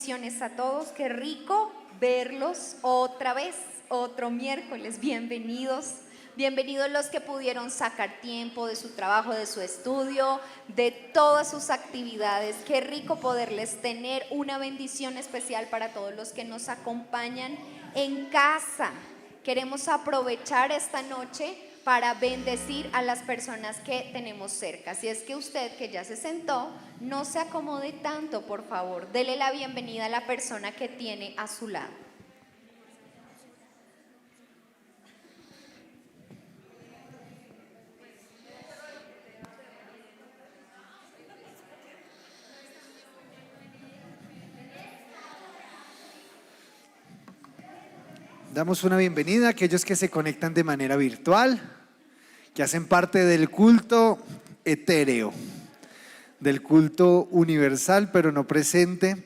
Bendiciones a todos, qué rico verlos otra vez, otro miércoles, bienvenidos. Bienvenidos los que pudieron sacar tiempo de su trabajo, de su estudio, de todas sus actividades. Qué rico poderles tener una bendición especial para todos los que nos acompañan en casa. Queremos aprovechar esta noche para bendecir a las personas que tenemos cerca. Así es que usted que ya se sentó, no se acomode tanto, por favor. Dele la bienvenida a la persona que tiene a su lado. Damos una bienvenida a aquellos que se conectan de manera virtual, que hacen parte del culto etéreo, del culto universal pero no presente.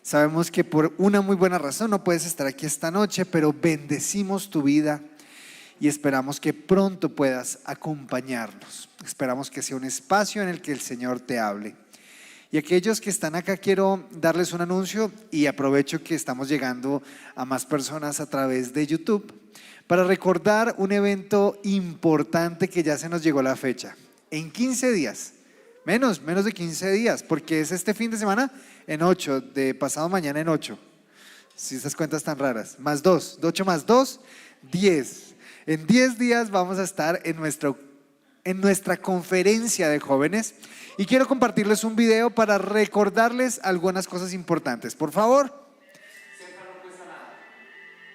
Sabemos que por una muy buena razón no puedes estar aquí esta noche, pero bendecimos tu vida y esperamos que pronto puedas acompañarnos. Esperamos que sea un espacio en el que el Señor te hable. Y aquellos que están acá, quiero darles un anuncio y aprovecho que estamos llegando a más personas a través de YouTube para recordar un evento importante que ya se nos llegó la fecha. En 15 días, menos de 15 días, porque es este fin de semana en 8, de pasado mañana en 8. Si estas cuentas tan raras, más 2, 8 más 2, 10. En 10 días vamos a estar en nuestra conferencia de jóvenes. Y quiero compartirles un video para recordarles algunas cosas importantes. Por favor. Cerca no cuesta nada.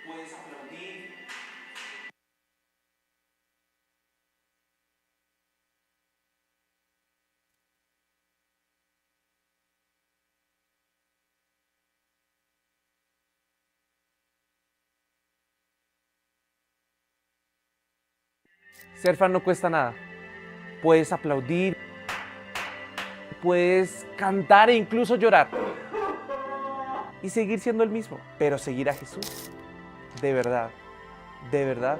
Puedes aplaudir. Ser fan no cuesta nada. Puedes aplaudir. Puedes cantar e incluso llorar y seguir siendo el mismo, pero seguir a Jesús de verdad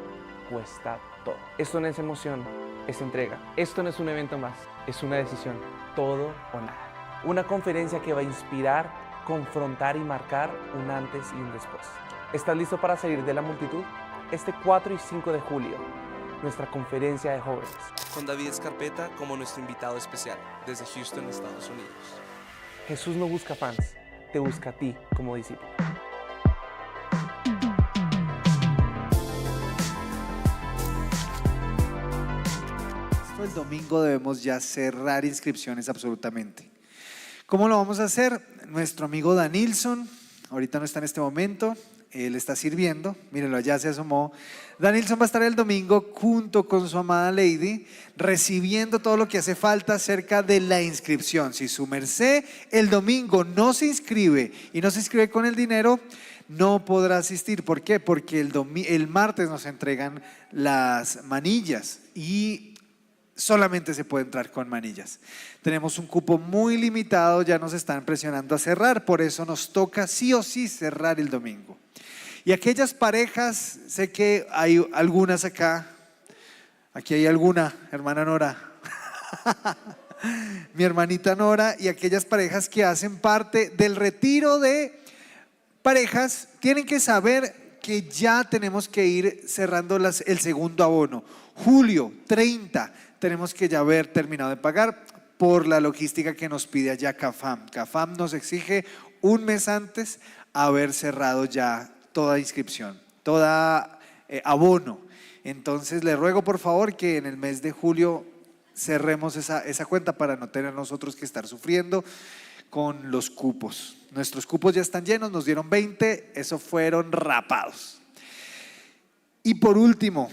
cuesta todo. Esto no es emoción, es entrega. Esto no es un evento más, es una decisión, todo o nada. Una conferencia que va a inspirar, confrontar y marcar un antes y un después. ¿Estás listo para salir de la multitud? Este 4 y 5 de julio, nuestra conferencia de jóvenes. Con David Escarpeta como nuestro invitado especial, desde Houston, Estados Unidos. Jesús no busca fans, te busca a ti como discípulo. El domingo debemos ya cerrar inscripciones absolutamente. ¿Cómo lo vamos a hacer? Nuestro amigo Danilson, ahorita no está en este momento, él está sirviendo, mírenlo, allá se asomó. Danilson va a estar el domingo junto con su amada Lady, recibiendo todo lo que hace falta acerca de la inscripción. Si su merced el domingo no se inscribe y no se inscribe con el dinero, no podrá asistir. ¿Por qué? Porque el martes nos entregan las manillas y solamente se puede entrar con manillas. Tenemos un cupo muy limitado, ya nos están presionando a cerrar, por eso nos toca sí o sí cerrar el domingo. Y aquellas parejas, sé que hay algunas acá, aquí hay alguna, hermana Nora, mi hermanita Nora, y aquellas parejas que hacen parte del retiro de parejas, tienen que saber que ya tenemos que ir cerrando el segundo abono. Julio 30 tenemos que ya haber terminado de pagar por la logística que nos pide allá CAFAM. CAFAM nos exige un mes antes haber cerrado ya toda inscripción, toda abono. Entonces le ruego por favor que en el mes de julio cerremos esa cuenta para no tener nosotros que estar sufriendo con los cupos. Nuestros cupos ya están llenos, nos dieron 20, eso fueron rapados. Y por último,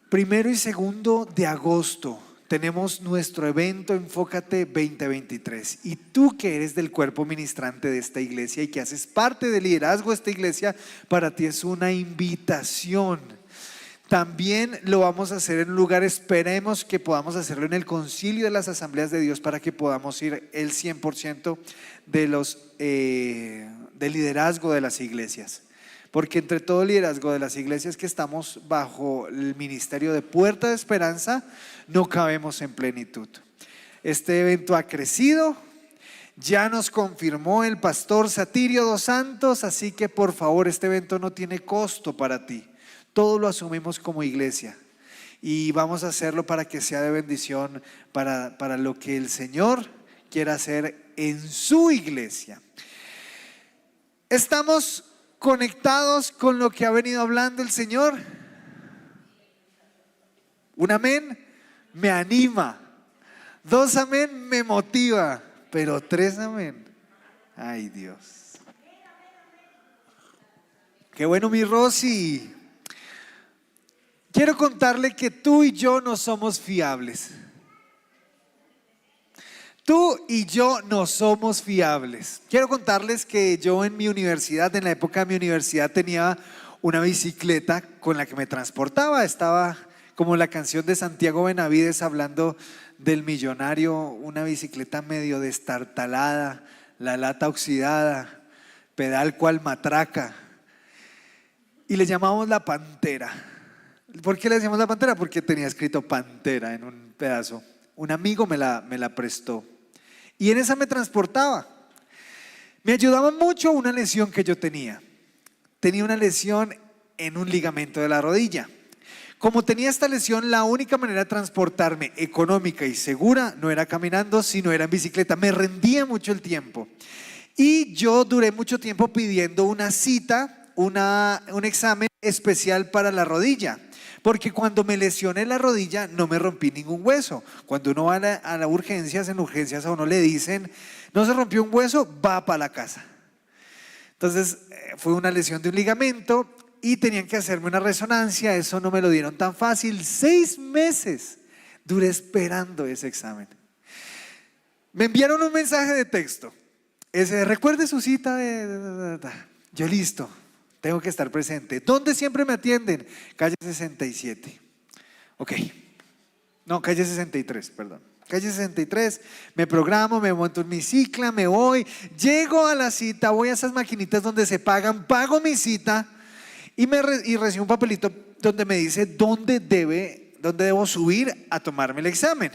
1 y 2 de agosto tenemos nuestro evento Enfócate 2023 y tú que eres del cuerpo ministrante de esta iglesia y que haces parte del liderazgo de esta iglesia, para ti es una invitación. También lo vamos a hacer en un lugar, esperemos que podamos hacerlo en el concilio de las asambleas de Dios para que podamos ir el 100% del liderazgo de las iglesias. Porque entre todo el liderazgo de las iglesias que estamos bajo el ministerio de Puerta de Esperanza, no cabemos en plenitud. Este evento ha crecido, Ya nos confirmó el pastor Satirio dos Santos, así que por favor, este evento no tiene costo para ti. Todo lo asumimos como iglesia y vamos a hacerlo para que sea de bendición para lo que el Señor quiera hacer en su iglesia. ¿Estamos conectados con lo que ha venido hablando el Señor? Un amén me anima, 2 amén me motiva, pero 3 amén, ay Dios. Qué bueno, mi Rosy. Quiero contarle que tú y yo no somos fiables. Tú y yo no somos fiables. Quiero contarles que yo en mi universidad, en la época de mi universidad, tenía una bicicleta con la que me transportaba. Estaba como la canción de Santiago Benavides hablando del millonario, una bicicleta medio destartalada, la lata oxidada, pedal cual matraca. Y le llamamos la Pantera. ¿Por qué le decíamos la Pantera? Porque tenía escrito Pantera en un pedazo. Un amigo me la prestó y en esa me transportaba. Me ayudaba mucho una lesión que yo tenía. Tenía una lesión en un ligamento de la rodilla. Como tenía esta lesión, la única manera de transportarme económica y segura no era caminando, sino era en bicicleta. Me rendía mucho el tiempo y yo duré mucho tiempo pidiendo una cita, un examen especial para la rodilla. Porque cuando me lesioné la rodilla no me rompí ningún hueso. Cuando uno va a las urgencias, en urgencias a uno le dicen, no se rompió un hueso, va para la casa. Entonces fue una lesión de un ligamento y tenían que hacerme una resonancia. Eso no me lo dieron tan fácil. 6 meses duré esperando ese examen. Me enviaron un mensaje de texto. Recuerde su cita yo listo. Tengo que estar presente. ¿Dónde siempre me atienden? Calle 67. Ok. No, calle 63, perdón. Calle 63, me programo, me monto en mi cicla, me voy, llego a la cita, voy a esas maquinitas donde se pagan, pago mi cita y recibo un papelito donde me dice dónde debo subir a tomarme el examen.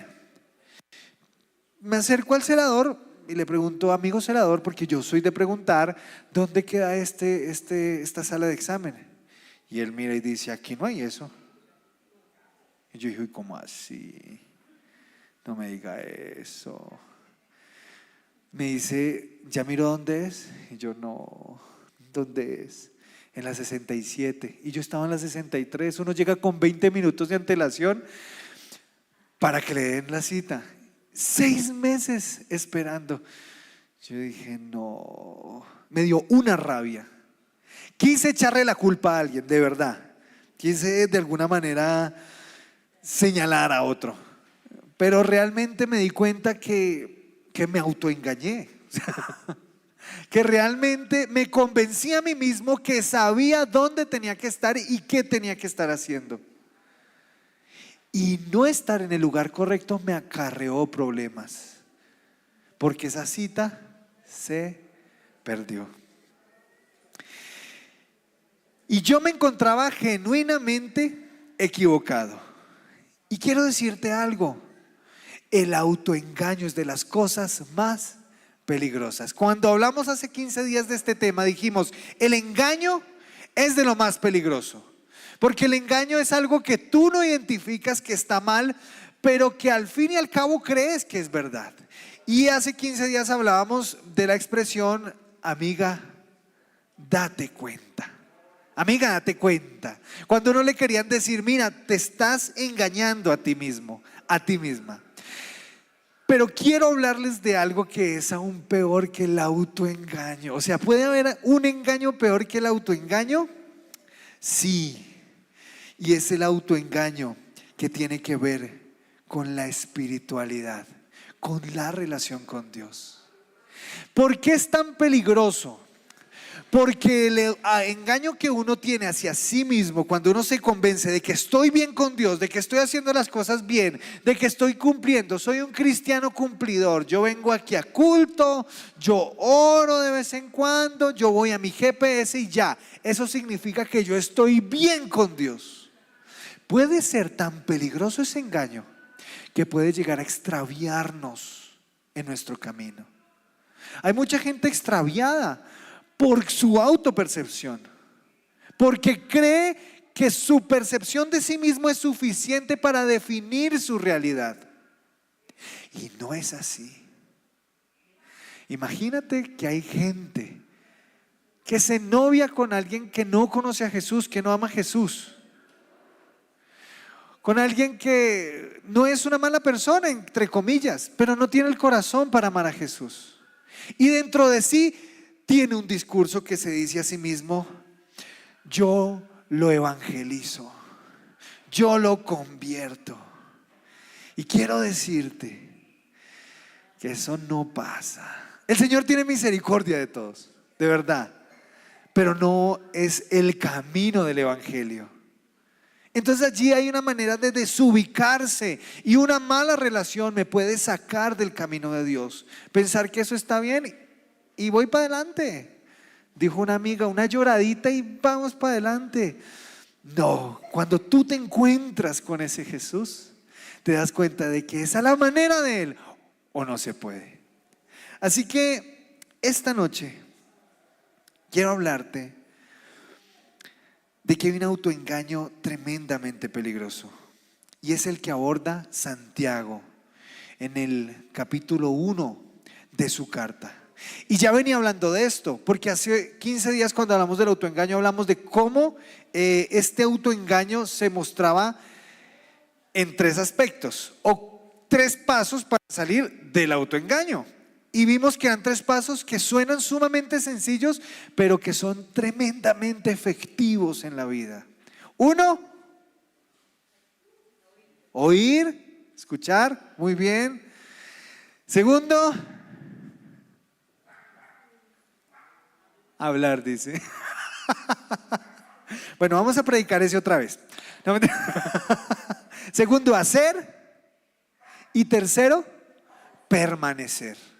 Me acerco al celador y le pregunto, amigo celador, porque yo soy de preguntar, ¿dónde queda esta sala de examen? Y él mira y dice, aquí no hay eso. Y yo dije, ¿cómo así? No me diga eso. Me dice, ¿ya miro dónde es? Y yo, no, ¿dónde es? En la 67. Y yo estaba en la 63. Uno llega con 20 minutos de antelación para que le den la cita. 6 meses esperando. Yo dije, no. Me dio una rabia. Quise echarle la culpa a alguien, de verdad. Quise de alguna manera señalar a otro. Pero realmente me di cuenta que me autoengañé. Que realmente me convencí a mí mismo que sabía dónde tenía que estar y qué tenía que estar haciendo. Y no estar en el lugar correcto me acarreó problemas, porque esa cita se perdió. Y yo me encontraba genuinamente equivocado. Y quiero decirte algo, el autoengaño es de las cosas más peligrosas. Cuando hablamos hace 15 días de este tema dijimos, el engaño es de lo más peligroso. Porque el engaño es algo que tú no identificas que está mal, pero que al fin y al cabo crees que es verdad. Y hace 15 días hablábamos de la expresión, amiga, date cuenta. Amiga, date cuenta. Cuando no le querían decir, mira, te estás engañando a ti mismo, a ti misma. Pero quiero hablarles de algo que es aún peor que el autoengaño. O sea, ¿puede haber un engaño peor que el autoengaño? Sí. Y es el autoengaño que tiene que ver con la espiritualidad, con la relación con Dios. ¿Por qué es tan peligroso? Porque el engaño que uno tiene hacia sí mismo, cuando uno se convence de que estoy bien con Dios, de que estoy haciendo las cosas bien, de que estoy cumpliendo, soy un cristiano cumplidor, yo vengo aquí a culto, yo oro de vez en cuando, yo voy a mi GPS y ya, eso significa que yo estoy bien con Dios. Puede ser tan peligroso ese engaño que puede llegar a extraviarnos en nuestro camino. Hay mucha gente extraviada por su autopercepción, porque cree que su percepción de sí mismo es suficiente para definir su realidad. Y no es así. Imagínate que hay gente que se novia con alguien que no conoce a Jesús, que no ama a Jesús, con alguien que no es una mala persona, entre comillas, pero no tiene el corazón para amar a Jesús. Y dentro de sí tiene un discurso que se dice a sí mismo: yo lo evangelizo, yo lo convierto. Y quiero decirte que eso no pasa. El Señor tiene misericordia de todos, de verdad, pero no es el camino del evangelio. Entonces allí hay una manera de desubicarse, y una mala relación me puede sacar del camino de Dios. Pensar que eso está bien y voy para adelante. Dijo una amiga, una lloradita y vamos para adelante. No, cuando tú te encuentras con ese Jesús, te das cuenta de que esa es la manera de Él o no se puede. Así que esta noche quiero hablarte de que hay un autoengaño tremendamente peligroso, y es el que aborda Santiago en el capítulo 1 de su carta. Y ya venía hablando de esto, porque hace 15 días cuando hablamos del autoengaño hablamos de cómo este autoengaño se mostraba en 3 aspectos, o 3 pasos para salir del autoengaño. Y vimos que eran 3 pasos que suenan sumamente sencillos, pero que son tremendamente efectivos en la vida. 1, oír, escuchar, muy bien. 2, hablar, dice. Bueno, vamos a predicar ese otra vez. No, 2, hacer. Y 3, permanecer.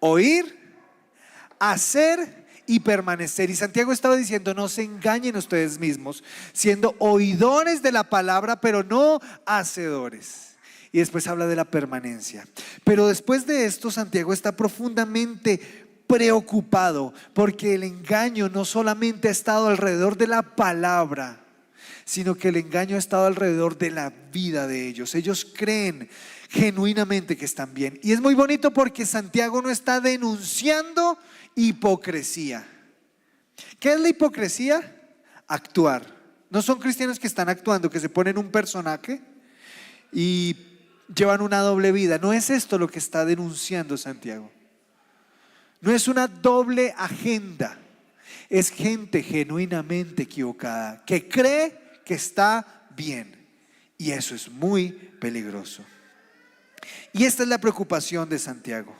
Oír, hacer y permanecer. Y Santiago estaba diciendo: no se engañen ustedes mismos, siendo oidores de la palabra, pero no hacedores. Y después habla de la permanencia. Pero después de esto, Santiago está profundamente preocupado, porque el engaño no solamente ha estado alrededor de la palabra, sino que el engaño ha estado alrededor de la vida de ellos. Ellos creen genuinamente que están bien. Y es muy bonito porque Santiago no está denunciando hipocresía. ¿Qué es la hipocresía? Actuar. No son cristianos que están actuando, que se ponen un personaje y llevan una doble vida. No es esto lo que está denunciando Santiago. No es una doble agenda. Es gente genuinamente equivocada, que cree que está bien, y eso es muy peligroso. Y esta es la preocupación de Santiago,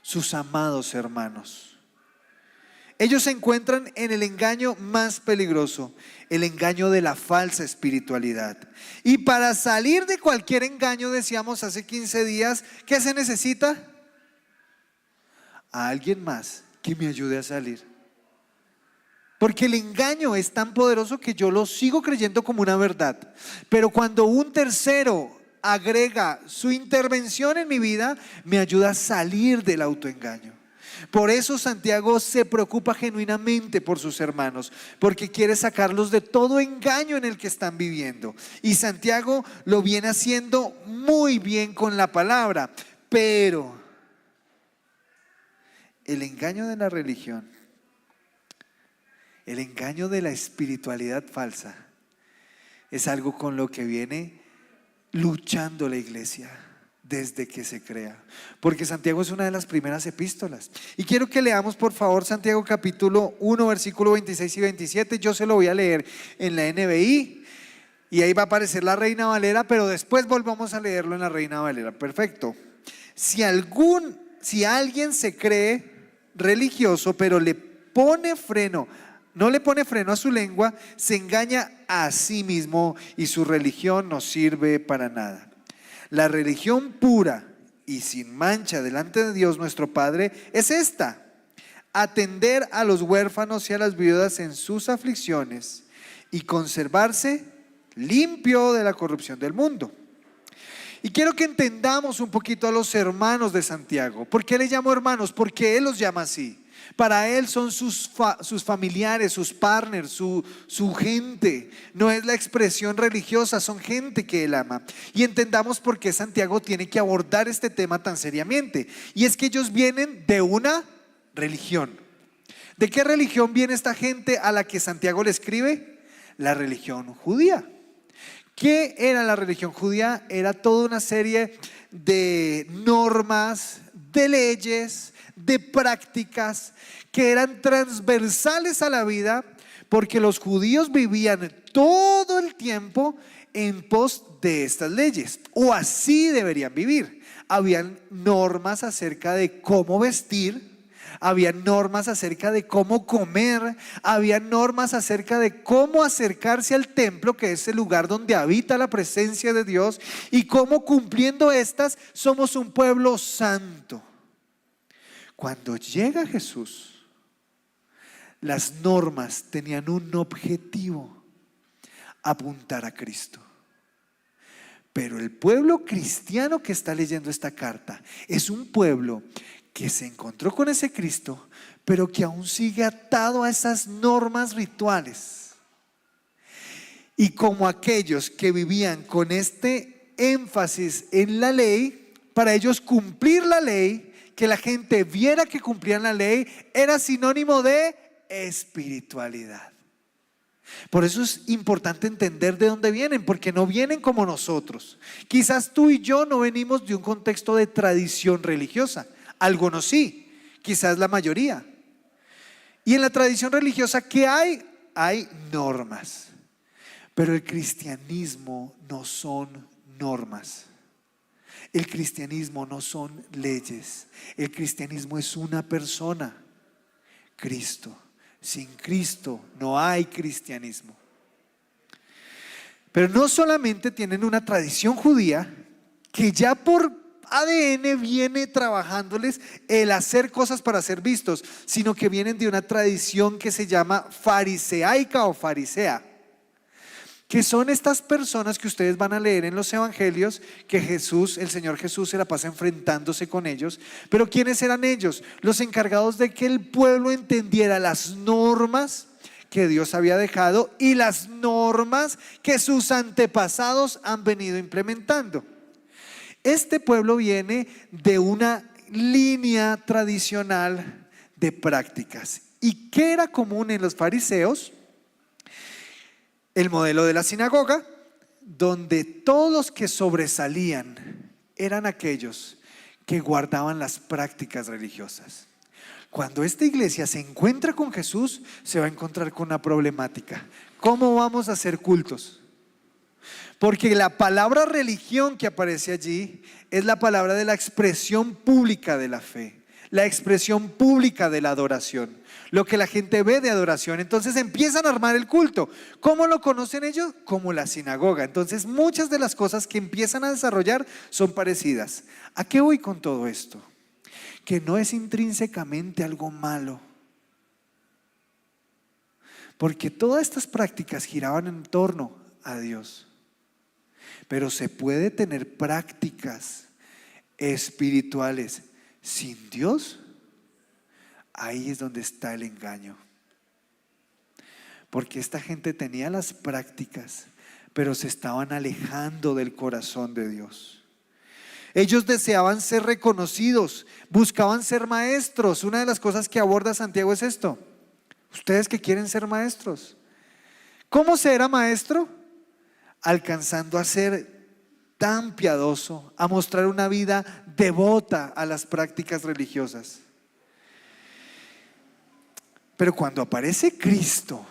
sus amados hermanos. Ellos se encuentran en el engaño más peligroso, el engaño de la falsa espiritualidad. Y para salir de cualquier engaño, decíamos hace 15 días, ¿qué se necesita? A alguien más que me ayude a salir. Porque el engaño es tan poderoso que yo lo sigo creyendo como una verdad. Pero cuando un tercero agrega su intervención en mi vida, me ayuda a salir del autoengaño. Por eso Santiago se preocupa genuinamente por sus hermanos, porque quiere sacarlos de todo engaño en el que están viviendo. Y Santiago lo viene haciendo muy bien con la palabra. Pero el engaño de la religión, el engaño de la espiritualidad falsa, es algo con lo que viene luchando la iglesia desde que se crea. Porque Santiago es una de las primeras epístolas. Y quiero que leamos por favor Santiago capítulo 1 versículo 26 y 27. Yo se lo voy a leer en la NBI y ahí va a aparecer la Reina Valera, pero después volvamos a leerlo en la Reina Valera. Perfecto. Si alguien se cree religioso pero no le pone freno a su lengua, se engaña a sí mismo y su religión no sirve para nada. La religión pura y sin mancha delante de Dios nuestro Padre es esta: atender a los huérfanos y a las viudas en sus aflicciones y conservarse limpio de la corrupción del mundo. Y quiero que entendamos un poquito a los hermanos de Santiago. ¿Por qué les llamo hermanos? Porque él los llama así. Para él son sus familiares, sus partners, su gente. No es la expresión religiosa, son gente que él ama. Y entendamos por qué Santiago tiene que abordar este tema tan seriamente. Y es que ellos vienen de una religión. ¿De qué religión viene esta gente a la que Santiago le escribe? La religión judía. ¿Qué era la religión judía? Era toda una serie de normas, de leyes, de prácticas que eran transversales a la vida, porque los judíos vivían todo el tiempo en pos de estas leyes, o así deberían vivir. Habían normas acerca de cómo vestir, había normas acerca de cómo comer, había normas acerca de cómo acercarse al templo, que es el lugar donde habita la presencia de Dios, y cómo cumpliendo estas somos un pueblo santo. Cuando llega Jesús, las normas tenían un objetivo: apuntar a Cristo. Pero el pueblo cristiano que está leyendo esta carta es un pueblo que se encontró con ese Cristo, pero que aún sigue atado a esas normas rituales. Y como aquellos que vivían con este énfasis en la ley, para ellos cumplir la ley, que la gente viera que cumplían la ley, era sinónimo de espiritualidad. Por eso es importante entender de dónde vienen, porque no vienen como nosotros. Quizás tú y yo no venimos de un contexto de tradición religiosa. Algunos sí, quizás la mayoría. Y en la tradición religiosa, ¿qué hay? Hay normas. Pero el cristianismo no son normas. El cristianismo no son leyes. El cristianismo es una persona, Cristo. Sin Cristo no hay cristianismo. Pero no solamente tienen una tradición judía que ya por ADN viene trabajándoles el hacer cosas para ser vistos, sino que vienen de una tradición que se llama fariseica o farisea, que son estas personas que ustedes van a leer en los evangelios, que Jesús, el Señor Jesús, se la pasa enfrentándose con ellos. Pero ¿quiénes eran ellos? Los encargados de que el pueblo entendiera las normas que Dios había dejado y las normas que sus antepasados han venido implementando. Este pueblo viene de una línea tradicional de prácticas. ¿Y qué era común en los fariseos? El modelo de la sinagoga, donde todos los que sobresalían eran aquellos que guardaban las prácticas religiosas. Cuando esta iglesia se encuentra con Jesús, se va a encontrar con una problemática. ¿Cómo vamos a hacer cultos? Porque la palabra religión que aparece allí es la palabra de la expresión pública de la fe, la expresión pública de la adoración, lo que la gente ve de adoración. Entonces empiezan a armar el culto. ¿Cómo lo conocen ellos? Como la sinagoga. Entonces muchas de las cosas que empiezan a desarrollar son parecidas. ¿A qué voy con todo esto? Que no es intrínsecamente algo malo, porque todas estas prácticas giraban en torno a Dios. Pero se puede tener prácticas espirituales sin Dios. Ahí es donde está el engaño. Porque esta gente tenía las prácticas, pero se estaban alejando del corazón de Dios. Ellos deseaban ser reconocidos, buscaban ser maestros. Una de las cosas que aborda Santiago es esto. Ustedes que quieren ser maestros, ¿cómo se era maestro? Alcanzando a ser tan piadoso, a mostrar una vida devota a las prácticas religiosas. Pero cuando aparece Cristo,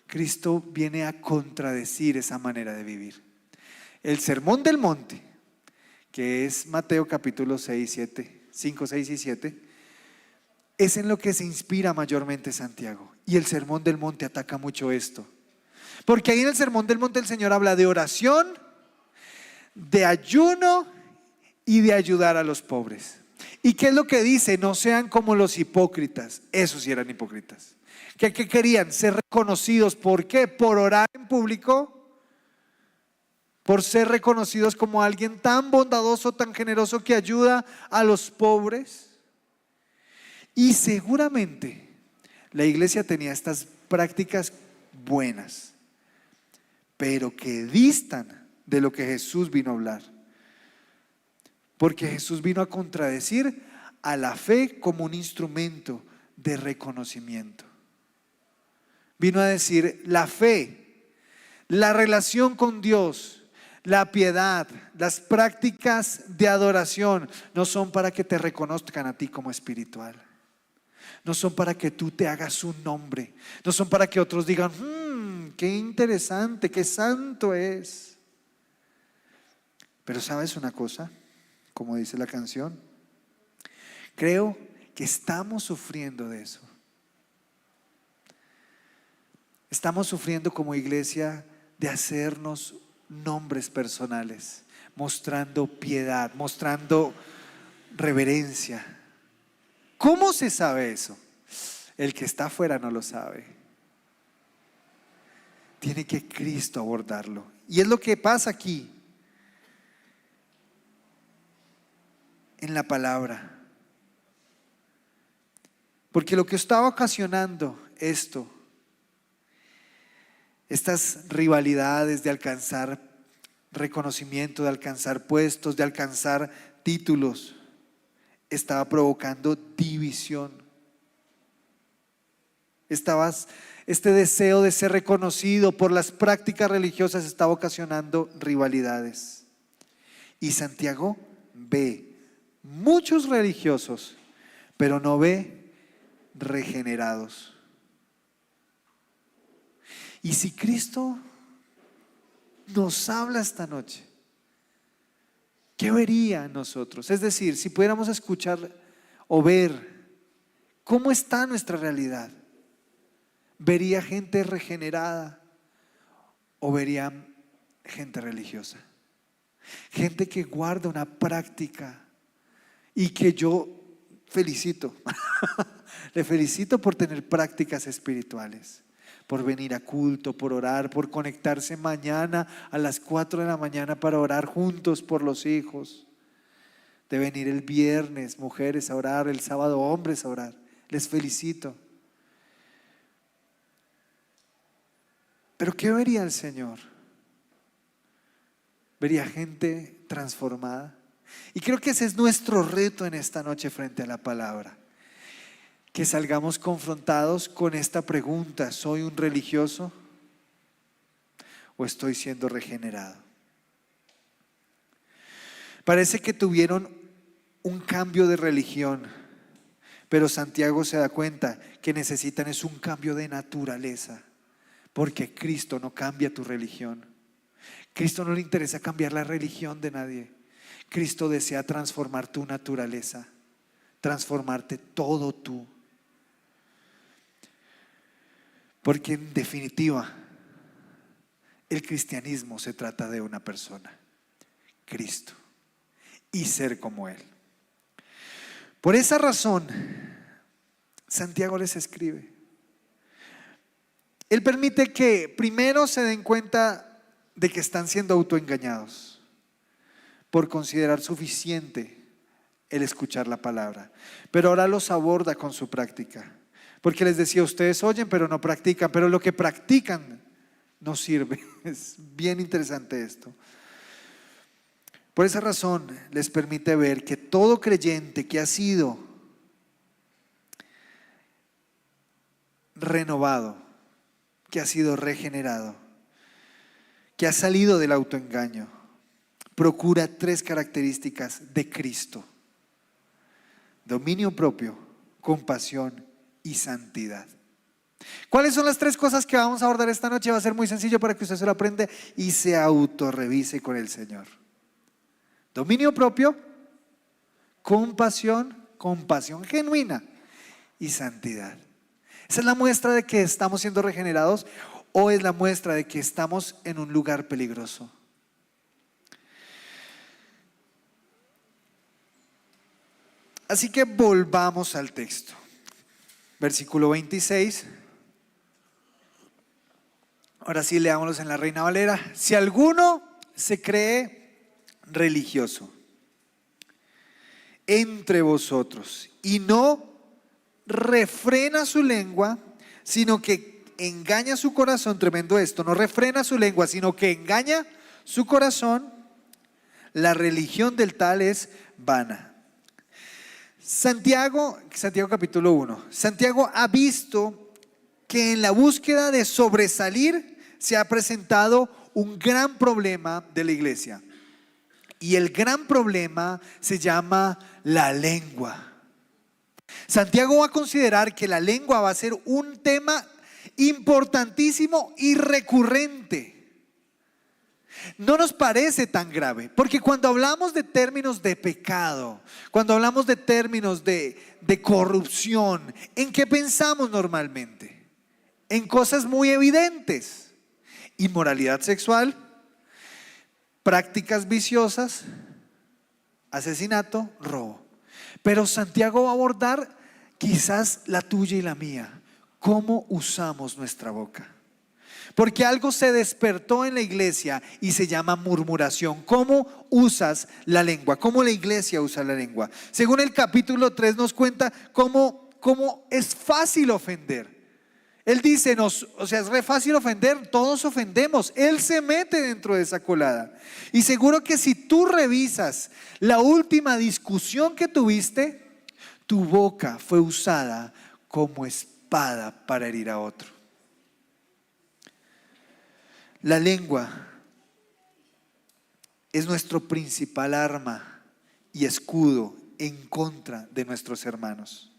Cristo viene a contradecir esa manera de vivir. El Sermón del Monte, que es Mateo capítulo 5, 6 y 7, es en lo que se inspira mayormente Santiago. Y el Sermón del Monte ataca mucho esto. Porque ahí en el Sermón del Monte el Señor habla de oración, de ayuno y de ayudar a los pobres. ¿Y qué es lo que dice? No sean como los hipócritas. Esos sí eran hipócritas. ¿Qué querían? Ser reconocidos. ¿Por qué? Por orar en público. por ser reconocidos como alguien tan bondadoso, tan generoso que ayuda a los pobres. Y seguramente la iglesia tenía estas prácticas buenas, pero que distan de lo que Jesús vino a hablar. Porque Jesús vino a contradecir a la fe como un instrumento de reconocimiento. Vino a decir, la fe, la relación con Dios, la piedad, las prácticas de adoración no son para que te reconozcan a ti como espiritual. No son para que tú te hagas un nombre. No son para que otros digan, qué interesante, qué santo es. Pero ¿sabes una cosa? Como dice la canción, creo que estamos sufriendo de eso. Estamos sufriendo como iglesia de hacernos nombres personales, mostrando piedad, mostrando reverencia. ¿Cómo se sabe eso? El que está afuera no lo sabe. Tiene que Cristo abordarlo. Y es lo que pasa aquí en la palabra. Porque lo que estaba ocasionando esto, estas rivalidades de alcanzar reconocimiento, de alcanzar puestos, de alcanzar títulos, estaba provocando división. Este deseo de ser reconocido por las prácticas religiosas estaba ocasionando rivalidades. Y Santiago ve muchos religiosos, pero no ve regenerados. Y si Cristo nos habla esta noche, ¿qué vería en nosotros? Es decir, si pudiéramos escuchar o ver cómo está nuestra realidad, ¿vería gente regenerada o vería gente religiosa? Gente que guarda una práctica y que yo felicito. Le felicito por tener prácticas espirituales, por venir a culto, por orar, por conectarse mañana a las 4 de la mañana para orar juntos por los hijos, de venir el viernes mujeres a orar, el sábado hombres a orar. Les felicito. Pero ¿qué vería el Señor? Vería gente transformada. Y creo que ese es nuestro reto en esta noche frente a la palabra. Que salgamos confrontados con esta pregunta: ¿soy un religioso o estoy siendo regenerado? Parece que tuvieron un cambio de religión, pero Santiago se da cuenta que necesitan es un cambio de naturaleza, porque Cristo no cambia tu religión. Cristo no le interesa cambiar la religión de nadie. Cristo desea transformar tu naturaleza, transformarte todo tú. Porque en definitiva, el cristianismo se trata de una persona, Cristo, y ser como Él. Por esa razón, Santiago les escribe. Él permite que primero se den cuenta de que están siendo autoengañados por considerar suficiente el escuchar la palabra, pero ahora los aborda con su práctica. Porque les decía, ustedes oyen pero no practican, pero lo que practican no sirve. Es bien interesante esto. Por esa razón les permite ver que todo creyente que ha sido renovado, que ha sido regenerado, que ha salido del autoengaño, procura 3 características de Cristo: dominio propio, compasión y santidad. ¿Cuáles son las 3 cosas que vamos a abordar esta noche? Va a ser muy sencillo para que usted se lo aprenda y se autorrevise con el Señor. Dominio propio, compasión genuina y santidad. ¿Esa es la muestra de que estamos siendo regenerados o es la muestra de que estamos en un lugar peligroso? Así que volvamos al texto. Versículo 26. Ahora sí, leámoslos en la Reina Valera. Si alguno se cree religioso entre vosotros y no refrena su lengua, sino que engaña su corazón, tremendo esto, no refrena su lengua, sino que engaña su corazón, la religión del tal es vana. Santiago capítulo 1, Santiago ha visto que en la búsqueda de sobresalir se ha presentado un gran problema de la iglesia. Y el gran problema se llama la lengua. Santiago va a considerar que la lengua va a ser un tema importantísimo y recurrente. No nos parece tan grave, porque cuando hablamos de términos de pecado, cuando hablamos de términos de corrupción, ¿en qué pensamos normalmente? En cosas muy evidentes: inmoralidad sexual, prácticas viciosas, asesinato, robo. Pero Santiago va a abordar quizás la tuya y la mía: cómo usamos nuestra boca. Porque algo se despertó en la iglesia y se llama murmuración. ¿Cómo usas la lengua? ¿Cómo la iglesia usa la lengua? Según el capítulo 3 nos cuenta cómo es fácil ofender. Él dice, es re fácil ofender, todos ofendemos. Él se mete dentro de esa colada. Y seguro que si tú revisas la última discusión que tuviste, tu boca fue usada como espada para herir a otro. La lengua es nuestro principal arma y escudo en contra de nuestros hermanos.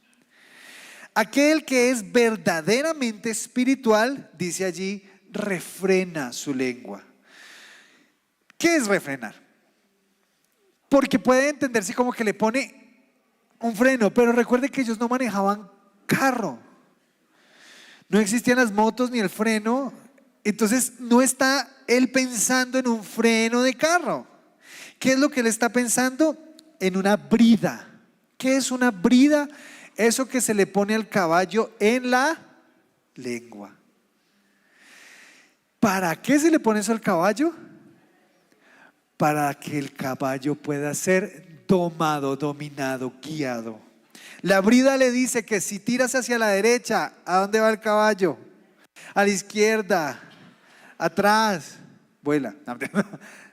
Aquel que es verdaderamente espiritual, dice allí, refrena su lengua. ¿Qué es refrenar? Porque puede entenderse como que le pone un freno, pero recuerde que ellos no manejaban carro. No existían las motos ni el freno. Entonces no está él pensando en un freno de carro. ¿Qué es lo que él está pensando? En una brida. ¿Qué es una brida? Eso que se le pone al caballo en la lengua. ¿Para qué se le pone eso al caballo? Para que el caballo pueda ser domado, dominado, guiado. La brida le dice que si tiras hacia la derecha, ¿a dónde va el caballo? A la izquierda, atrás, vuela,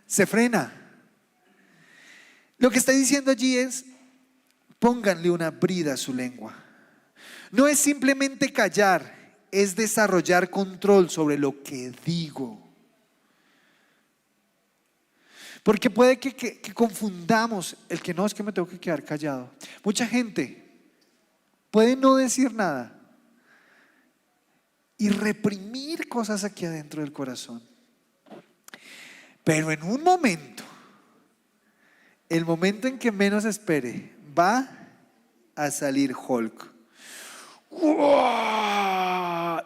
se frena. Lo que está diciendo allí es: pónganle una brida a su lengua. No es simplemente callar, es desarrollar control sobre lo que digo. Porque puede que confundamos el que no, es que me tengo que quedar callado. Mucha gente puede no decir nada y reprimir cosas aquí adentro del corazón. Pero en un momento, el momento en que menos espere, va a salir Hulk.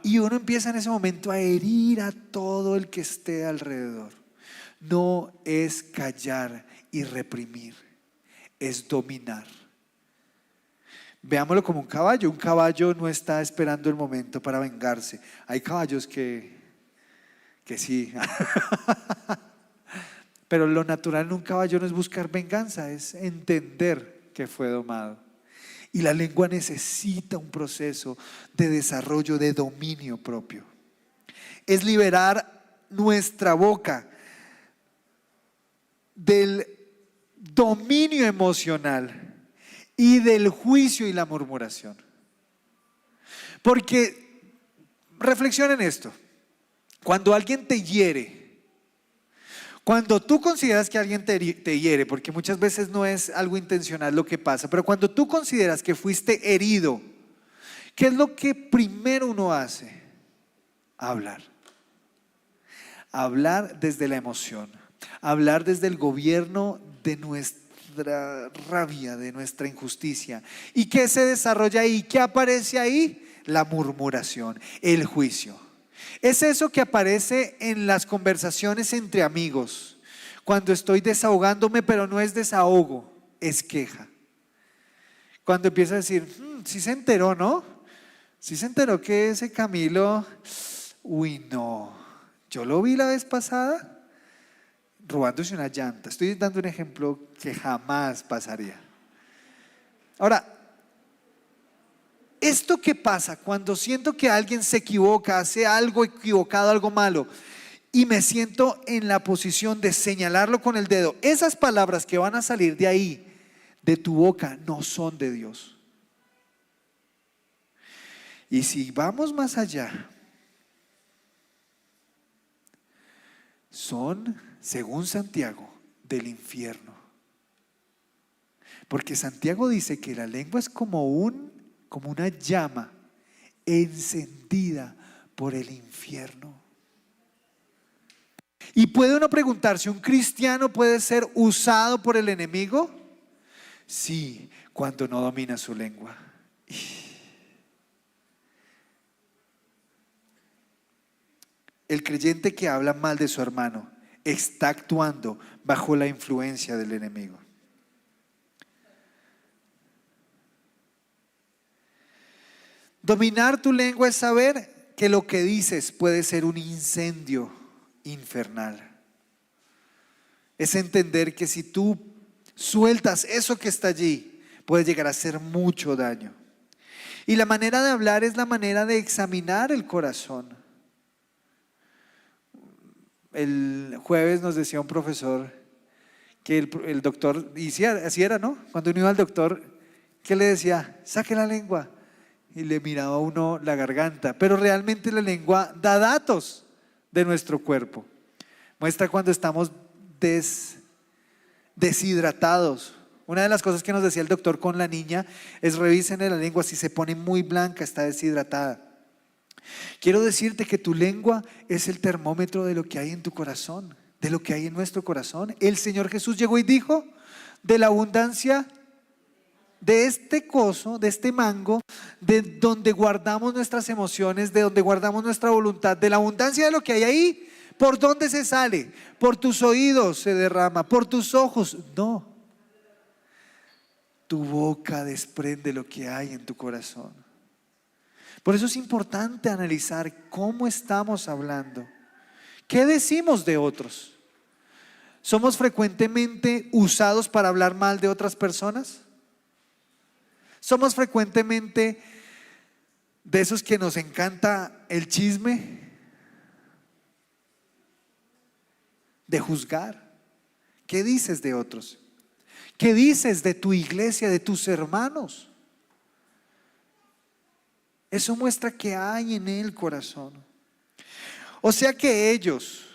Y uno empieza en ese momento a herir a todo el que esté alrededor. No es callar y reprimir, es dominar. Veámoslo como un caballo. Un caballo no está esperando el momento para vengarse. Hay caballos que sí. Pero lo natural en un caballo no es buscar venganza, es entender que fue domado. Y la lengua necesita un proceso de desarrollo, de dominio propio. Es liberar nuestra boca del dominio emocional y del juicio y la murmuración. Porque reflexionen esto: cuando alguien te hiere, cuando tú consideras que alguien te hiere, porque muchas veces no es algo intencional lo que pasa, pero cuando tú consideras que fuiste herido, ¿qué es lo que primero uno hace? Hablar. Hablar desde la emoción, hablar desde el gobierno de nuestra rabia, de nuestra injusticia. ¿Y qué se desarrolla ahí? ¿Qué aparece ahí? La murmuración, el juicio. Es eso que aparece en las conversaciones entre amigos, cuando estoy desahogándome, pero no es desahogo, es queja. Cuando empiezo a decir, sí se enteró, ¿no? Sí se enteró que ese Camilo, uy no, yo lo vi la vez pasada, robándose una llanta. Estoy dando un ejemplo que jamás pasaría. Ahora, esto que pasa cuando siento que alguien se equivoca, hace algo equivocado, algo malo, y me siento en la posición de señalarlo con el dedo, esas palabras que van a salir de ahí, de tu boca, no son de Dios. Y si vamos más allá, son, según Santiago, del infierno. Porque Santiago dice que la lengua es como una llama encendida por el infierno. Y puede uno preguntarse, ¿un cristiano puede ser usado por el enemigo? Sí, cuando no domina su lengua. El creyente que habla mal de su hermano está actuando bajo la influencia del enemigo. Dominar tu lengua es saber que lo que dices puede ser un incendio infernal. Es entender que si tú sueltas eso que está allí, puede llegar a hacer mucho daño. Y la manera de hablar es la manera de examinar el corazón. El jueves nos decía un profesor que el doctor, y así era, ¿no? Cuando uno iba al doctor, ¿qué le decía? Saque la lengua. Y le miraba a uno la garganta. Pero realmente la lengua da datos de nuestro cuerpo. Muestra cuando estamos deshidratados. Una de las cosas que nos decía el doctor con la niña es: revisen la lengua, si se pone muy blanca, está deshidratada. Quiero decirte que tu lengua es el termómetro de lo que hay en tu corazón, de lo que hay en nuestro corazón. El Señor Jesús llegó y dijo: de la abundancia de este coso, de este mango, de donde guardamos nuestras emociones, de donde guardamos nuestra voluntad, de la abundancia de lo que hay ahí, ¿por dónde se sale? Por tus oídos se derrama, por tus ojos. No, tu boca desprende lo que hay en tu corazón. Por eso es importante analizar cómo estamos hablando. ¿Qué decimos de otros? ¿Somos frecuentemente usados para hablar mal de otras personas? ¿Somos frecuentemente de esos que nos encanta el chisme? De juzgar. ¿Qué dices de otros? ¿Qué dices de tu iglesia, de tus hermanos? Eso muestra que hay en el corazón. O sea que ellos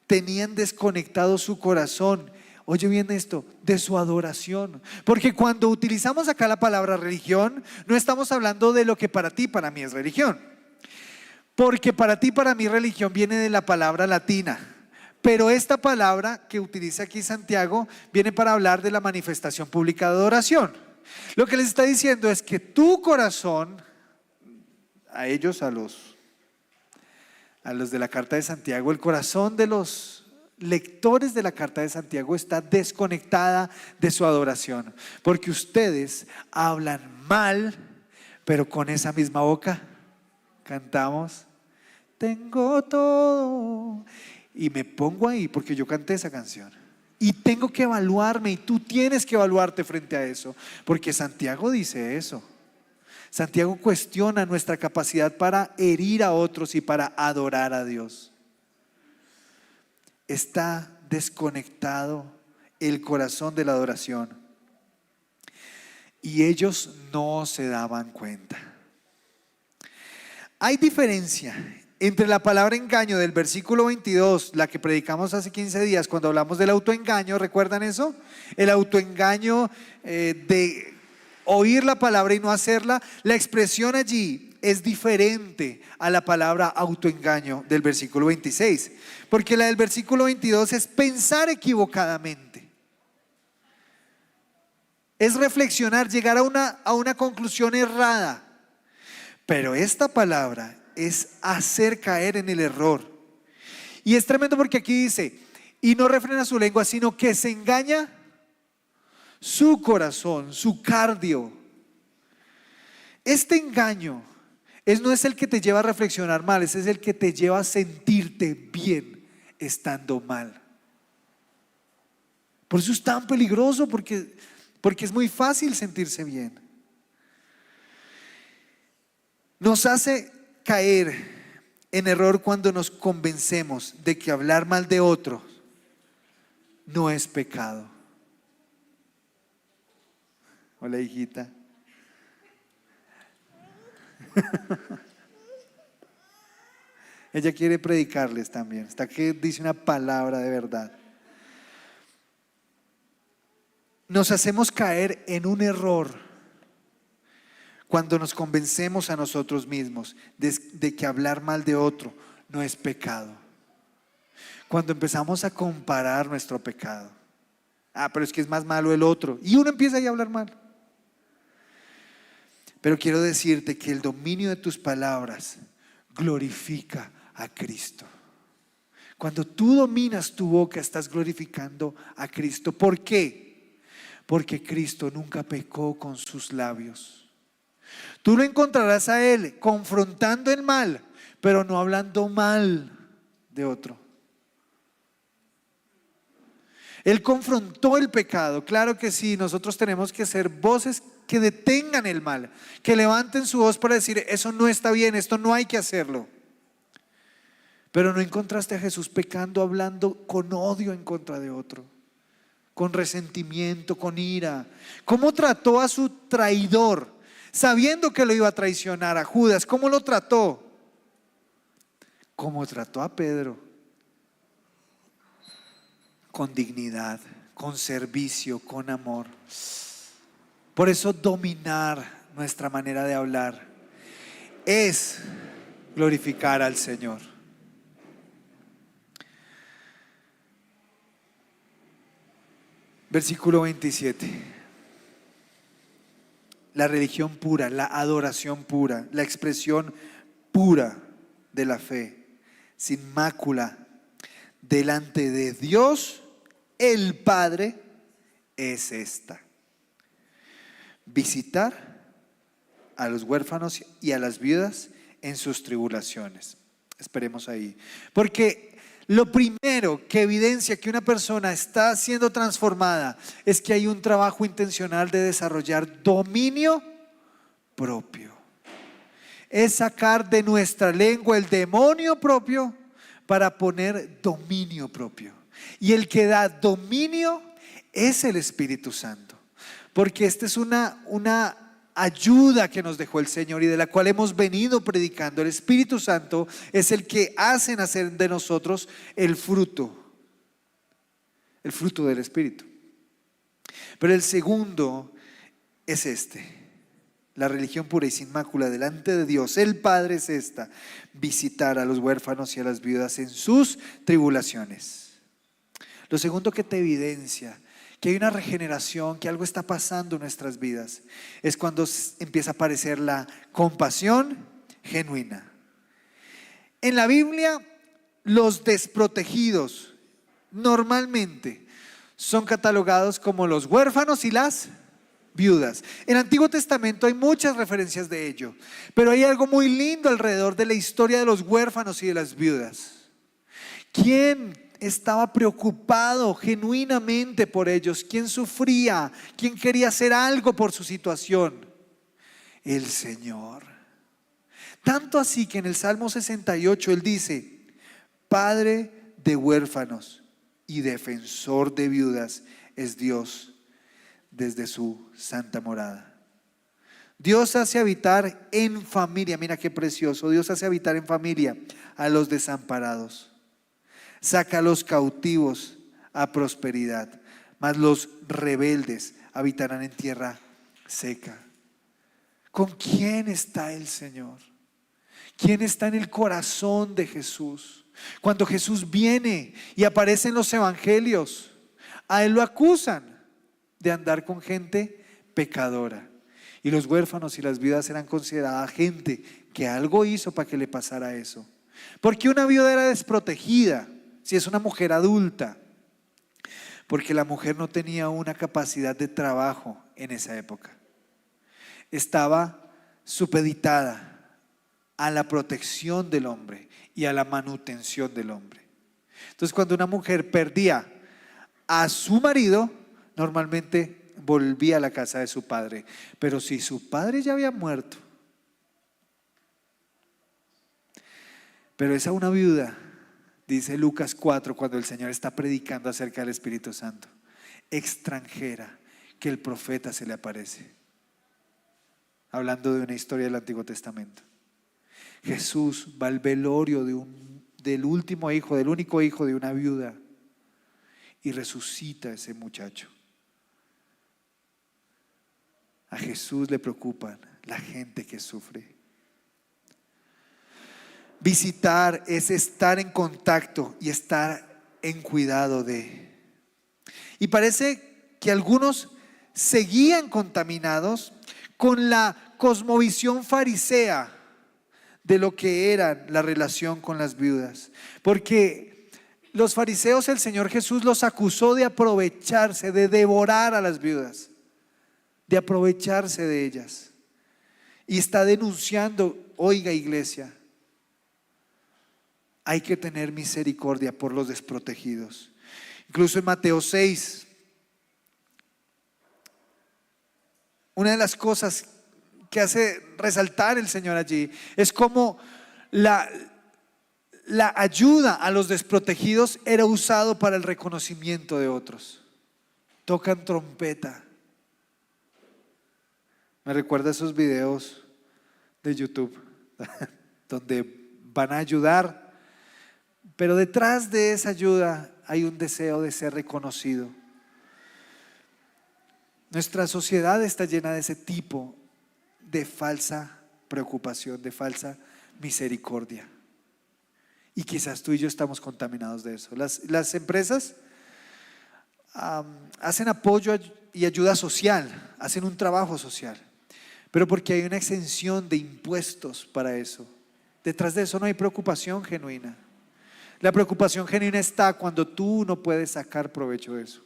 tenían desconectado su corazón. Oye bien esto, de su adoración. Porque cuando utilizamos acá la palabra religión, no estamos hablando de lo que para ti, para mí es religión. Porque para ti, para mí religión viene de la palabra latina. Pero esta palabra que utiliza aquí Santiago viene para hablar de la manifestación pública de adoración. Lo que les está diciendo es que tu corazón, a ellos, a los de la carta de Santiago, el corazón de los lectores de la carta de Santiago está desconectada de su adoración, porque ustedes hablan mal, pero con esa misma boca cantamos: tengo todo. Y me pongo ahí porque yo canté esa canción y tengo que evaluarme, y tú tienes que evaluarte frente a eso, porque Santiago dice eso. Santiago cuestiona nuestra capacidad para herir a otros y para adorar a Dios. Está desconectado el corazón de la adoración y ellos no se daban cuenta. Hay diferencia entre la palabra engaño del versículo 22, la que predicamos hace 15 días cuando hablamos del autoengaño. ¿Recuerdan eso? El autoengaño de oír la palabra y no hacerla. La expresión allí es diferente a la palabra autoengaño del versículo 26, porque la del versículo 22 es pensar equivocadamente, es reflexionar, llegar a una conclusión errada. Pero esta palabra es hacer caer en el error. Y es tremendo porque aquí dice: y no refrena su lengua, sino que se engaña su corazón, su cardio. Este engaño no es el que te lleva a reflexionar mal, ese es el que te lleva a sentirte bien estando mal. Por eso es tan peligroso, porque es muy fácil sentirse bien. Nos hace caer en error cuando nos convencemos de que hablar mal de otro no es pecado. Hola, hijita. Ella quiere predicarles también. Está que dice una palabra de verdad. Nos hacemos caer en un error cuando nos convencemos a nosotros mismos de que hablar mal de otro no es pecado. Cuando empezamos a comparar nuestro pecado. Pero es que es más malo el otro. Y uno empieza ahí a hablar mal. Pero quiero decirte que el dominio de tus palabras glorifica a Cristo. Cuando tú dominas tu boca, estás glorificando a Cristo. ¿Por qué? Porque Cristo nunca pecó con sus labios. Tú lo encontrarás a Él confrontando el mal, pero no hablando mal de otro. Él confrontó el pecado. Claro que sí, nosotros tenemos que ser voces que detengan el mal, que levanten su voz para decir: eso no está bien, esto no hay que hacerlo. Pero no encontraste a Jesús pecando, hablando con odio en contra de otro, con resentimiento, con ira. ¿Cómo trató a su traidor, sabiendo que lo iba a traicionar, a Judas? ¿Cómo lo trató? Como trató a Pedro, con dignidad, con servicio, con amor. Por eso dominar nuestra manera de hablar es glorificar al Señor. Versículo 27. La religión pura, la adoración pura, la expresión pura de la fe, sin mácula, delante de Dios el Padre, es esta: visitar a los huérfanos y a las viudas en sus tribulaciones. Esperemos ahí, porque lo primero que evidencia que una persona está siendo transformada es que hay un trabajo intencional de desarrollar dominio propio. Es sacar de nuestra lengua el demonio propio para poner dominio propio. Y el que da dominio es el Espíritu Santo. Porque esta es una ayuda que nos dejó el Señor y de la cual hemos venido predicando. El Espíritu Santo es el que hace nacer de nosotros el fruto del Espíritu. Pero el segundo es este: la religión pura y sin mácula delante de Dios el Padre es esta: visitar a los huérfanos y a las viudas en sus tribulaciones. Lo segundo que te evidencia que hay una regeneración, que algo está pasando en nuestras vidas, es cuando empieza a aparecer la compasión genuina. En la Biblia, los desprotegidos normalmente son catalogados como los huérfanos y las viudas. En el Antiguo Testamento hay muchas referencias de ello, pero hay algo muy lindo alrededor de la historia de los huérfanos y de las viudas. ¿Quién estaba preocupado genuinamente por ellos? ¿Quién sufría? ¿Quién quería hacer algo por su situación? El Señor. Tanto así que en el Salmo 68 Él dice: Padre de huérfanos y defensor de viudas es Dios desde su santa morada. Dios hace habitar en familia, mira qué precioso, Dios hace habitar en familia a los desamparados. Saca a los cautivos a prosperidad, mas los rebeldes habitarán en tierra seca. ¿Con quién está el Señor? ¿Quién está en el corazón de Jesús? Cuando Jesús viene y aparece en los evangelios, a Él lo acusan de andar con gente pecadora. Y los huérfanos y las viudas eran consideradas gente que algo hizo para que le pasara eso. Porque una viuda era desprotegida si es una mujer adulta, porque la mujer no tenía una capacidad de trabajo en esa época. Estaba supeditada a la protección del hombre y a la manutención del hombre. Entonces, cuando una mujer perdía a su marido, normalmente volvía a la casa de su padre. Pero si su padre ya había muerto, pero es a una viuda, dice Lucas 4, cuando el Señor está predicando acerca del Espíritu Santo, extranjera, que el profeta se le aparece, hablando de una historia del Antiguo Testamento. Jesús va al velorio del último hijo, del único hijo de una viuda, y resucita a ese muchacho. A Jesús le preocupan la gente que sufre. Visitar es estar en contacto y estar en cuidado de. Y parece que algunos seguían contaminados con la cosmovisión farisea de lo que era la relación con las viudas. Porque los fariseos, el Señor Jesús los acusó de aprovecharse, de devorar a las viudas, de aprovecharse de ellas. Y está denunciando, oiga iglesia, hay que tener misericordia por los desprotegidos. Incluso en Mateo 6, una de las cosas que hace resaltar el Señor allí es cómo la ayuda a los desprotegidos era usado para el reconocimiento de otros. Tocan trompeta. Me recuerda esos videos de YouTube donde van a ayudar, pero detrás de esa ayuda hay un deseo de ser reconocido. Nuestra sociedad está llena de ese tipo de falsa preocupación, de falsa misericordia. Y quizás tú y yo estamos contaminados de eso. Las empresas hacen apoyo y ayuda social, hacen un trabajo social, pero porque hay una exención de impuestos para eso. Detrás de eso no hay preocupación genuina. La preocupación genuina está cuando tú no puedes sacar provecho de eso,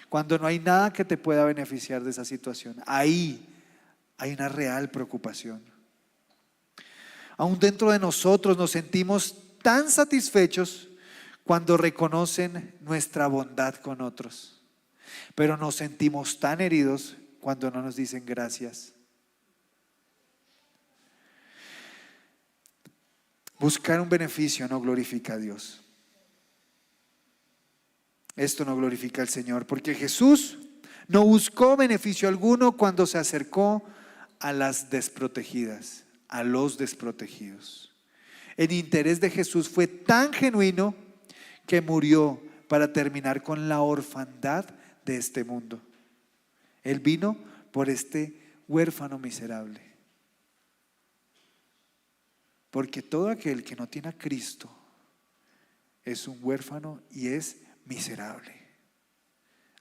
cuando no hay nada que te pueda beneficiar de esa situación. Ahí hay una real preocupación. Aún dentro de nosotros nos sentimos tan satisfechos cuando reconocen nuestra bondad con otros, pero nos sentimos tan heridos cuando no nos dicen gracias. Buscar un beneficio no glorifica a Dios. Esto no glorifica al Señor, porque Jesús no buscó beneficio alguno cuando se acercó a las desprotegidas, a los desprotegidos. El interés de Jesús fue tan genuino que murió para terminar con la orfandad de este mundo. Él vino por este huérfano miserable. Porque todo aquel que no tiene a Cristo es un huérfano y es miserable.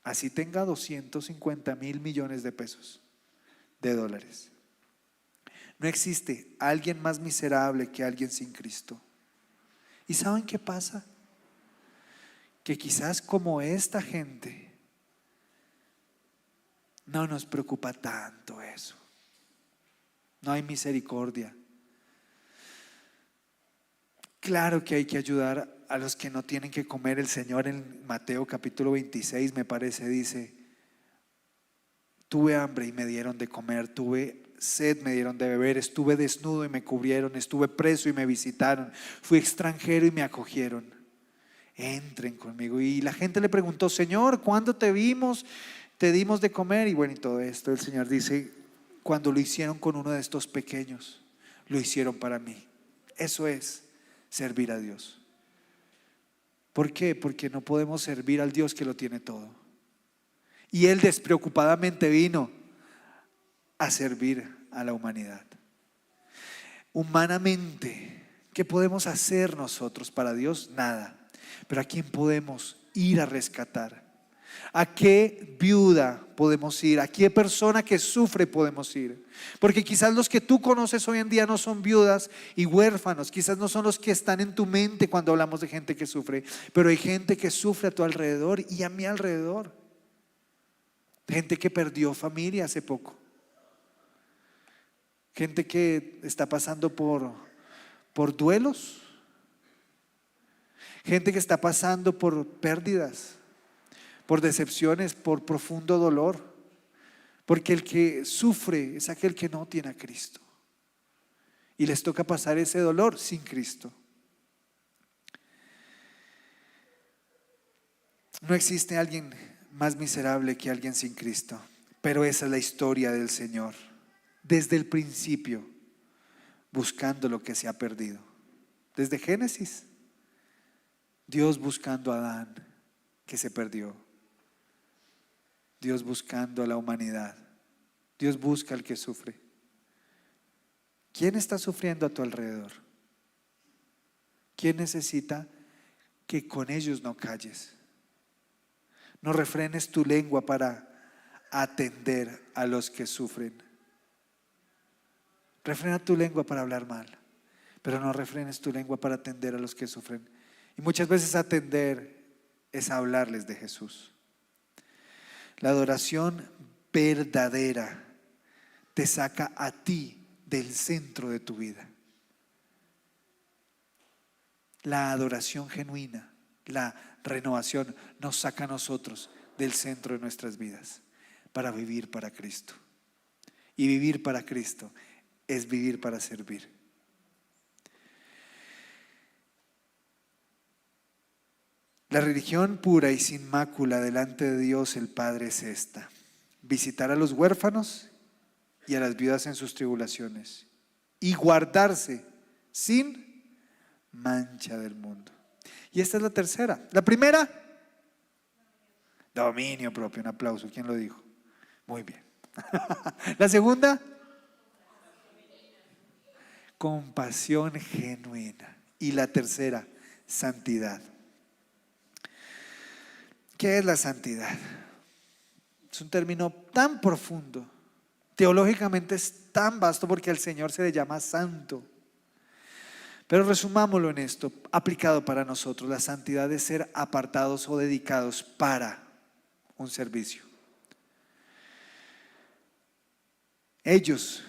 Así tenga 250,000 millones de pesos, de dólares. No existe alguien más miserable que alguien sin Cristo. ¿Y saben qué pasa? Que quizás como esta gente no nos preocupa tanto eso. No hay misericordia. Claro que hay que ayudar a los que no tienen que comer. El Señor en Mateo capítulo 26 me parece dice: tuve hambre y me dieron de comer, tuve sed, me dieron de beber, estuve desnudo y me cubrieron, estuve preso y me visitaron, fui extranjero y me acogieron. Entren conmigo. Y la gente le preguntó: Señor, ¿cuándo te vimos? Te dimos de comer. Y bueno, y todo esto el Señor dice: cuando lo hicieron con uno de estos pequeños, lo hicieron para mí. Eso es servir a Dios. ¿Por qué? Porque no podemos servir al Dios que lo tiene todo. Y Él despreocupadamente vino a servir a la humanidad. Humanamente, ¿qué podemos hacer nosotros para Dios? Nada. Pero ¿a quién podemos ir a rescatar? ¿A qué viuda podemos ir? ¿A qué persona que sufre podemos ir? Porque quizás los que tú conoces hoy en día no son viudas y huérfanos. Quizás no son los que están en tu mente cuando hablamos de gente que sufre. Pero hay gente que sufre a tu alrededor y a mi alrededor. Gente que perdió familia hace poco. Gente que está pasando por duelos. Gente que está pasando por pérdidas. por decepciones, por profundo dolor. Porque el que sufre es aquel que no tiene a Cristo. Y les toca pasar ese dolor sin Cristo. No existe alguien más miserable que alguien sin Cristo. Pero esa es la historia del Señor. Desde el principio, buscando lo que se ha perdido. Desde Génesis, Dios buscando a Adán, que se perdió. Dios buscando a la humanidad. Dios busca al que sufre. ¿Quién está sufriendo a tu alrededor? ¿Quién necesita que con ellos no calles? No refrenes tu lengua para atender a los que sufren. Refrena tu lengua para hablar mal, pero no refrenes tu lengua para atender a los que sufren. Y muchas veces atender es hablarles de Jesús. La adoración verdadera te saca a ti del centro de tu vida. La adoración genuina, la renovación nos saca a nosotros del centro de nuestras vidas para vivir para Cristo. Y vivir para Cristo es vivir para servir. La religión pura y sin mácula delante de Dios el Padre es esta: visitar a los huérfanos y a las viudas en sus tribulaciones y guardarse sin mancha del mundo. Y esta es la tercera. La primera, dominio propio. Un aplauso. ¿Quién lo dijo? Muy bien. La segunda, compasión genuina. Y la tercera, santidad. ¿Qué es la santidad? Es un término tan profundo. Teológicamente es tan vasto porque al Señor se le llama santo. Pero resumámoslo en esto, aplicado para nosotros. La santidad es ser apartados o dedicados para un servicio. Ellos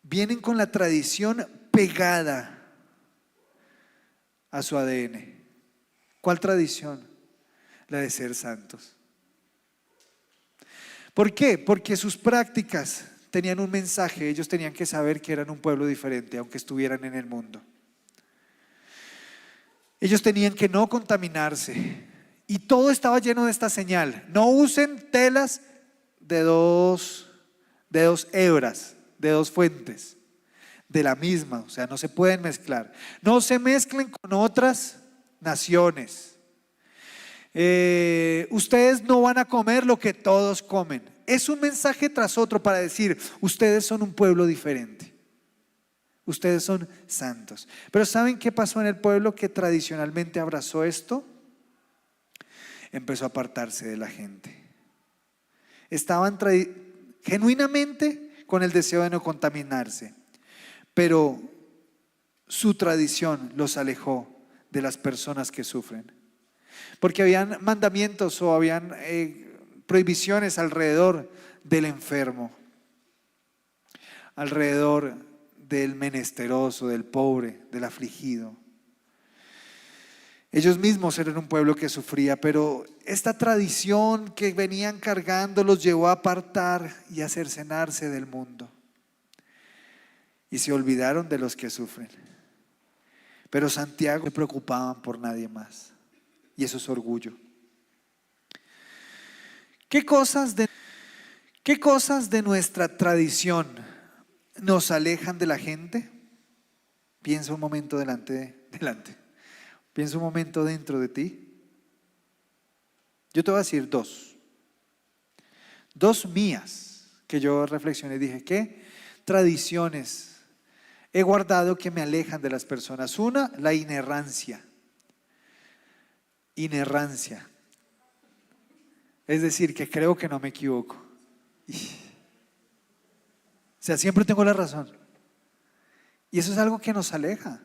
vienen con la tradición pegada a su ADN. ¿Cuál tradición? La de ser santos. ¿Por qué? Porque sus prácticas tenían un mensaje. Ellos tenían que saber que eran un pueblo diferente, aunque estuvieran en el mundo. Ellos tenían que no contaminarse. Y todo estaba lleno de esta señal: no usen telas de dos hebras, de dos fuentes, de la misma, o sea, no se pueden mezclar. No se mezclen con otras naciones. Ustedes no van a comer lo que todos comen. Es un mensaje tras otro para decir: ustedes son un pueblo diferente, ustedes son santos. Pero ¿saben qué pasó en el pueblo que tradicionalmente abrazó esto? Empezó a apartarse de la gente. Estaban genuinamente con el deseo de no contaminarse, pero su tradición los alejó de las personas que sufren. Porque habían mandamientos o habían prohibiciones alrededor del enfermo, alrededor del menesteroso, del pobre, del afligido. Ellos mismos eran un pueblo que sufría, pero esta tradición que venían cargando los llevó a apartar y a cercenarse del mundo. Y se olvidaron de los que sufren. Pero Santiago no se preocupaban por nadie más. Y eso es orgullo. ¿Qué cosas de nuestra tradición nos alejan de la gente? Piensa un momento delante. Piensa un momento dentro de ti. Yo te voy a decir dos mías que yo reflexioné y dije: ¿qué tradiciones he guardado que me alejan de las personas? Una, la inerrancia. Es decir, que creo que no me equivoco. O sea, siempre tengo la razón. Y eso es algo que nos aleja.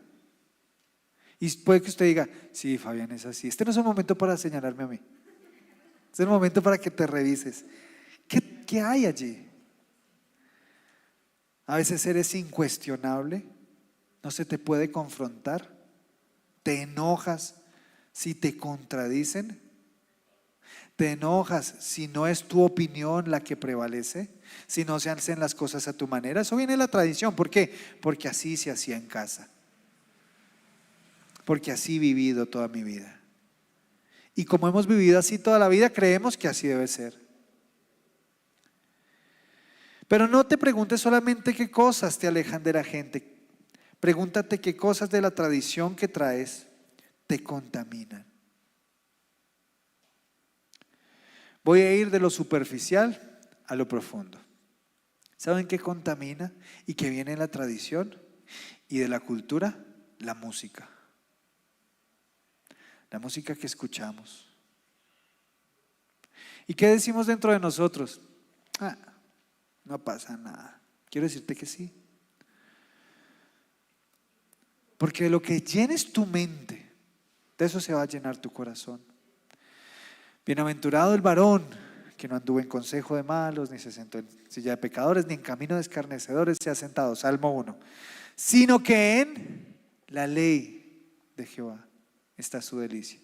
Y puede que usted diga: sí, Fabián, es así. Este no es un momento para señalarme a mí. Este es el momento para que te revises. ¿Qué hay allí? A veces eres incuestionable, no se te puede confrontar, te enojas si te contradicen. te enojas si no es tu opinión la que prevalece, si no se hacen las cosas a tu manera. Eso viene de la tradición. ¿Por qué? Porque así se hacía en casa. Porque así he vivido toda mi vida. Y como hemos vivido así toda la vida, creemos que así debe ser. Pero no te preguntes solamente qué cosas te alejan de la gente. Pregúntate qué cosas de la tradición que traes te contaminan. Voy a ir de lo superficial a lo profundo. ¿Saben qué contamina y qué viene en la tradición y de la cultura? La música. La música que escuchamos. ¿Y qué decimos dentro de nosotros? No pasa nada. Quiero decirte que sí. Porque de lo que llenes tu mente, de eso se va a llenar tu corazón. Bienaventurado el varón que no anduvo en consejo de malos, ni se sentó en silla de pecadores, ni en camino de escarnecedores se ha sentado. Salmo 1. Sino que en la ley de Jehová está su delicia.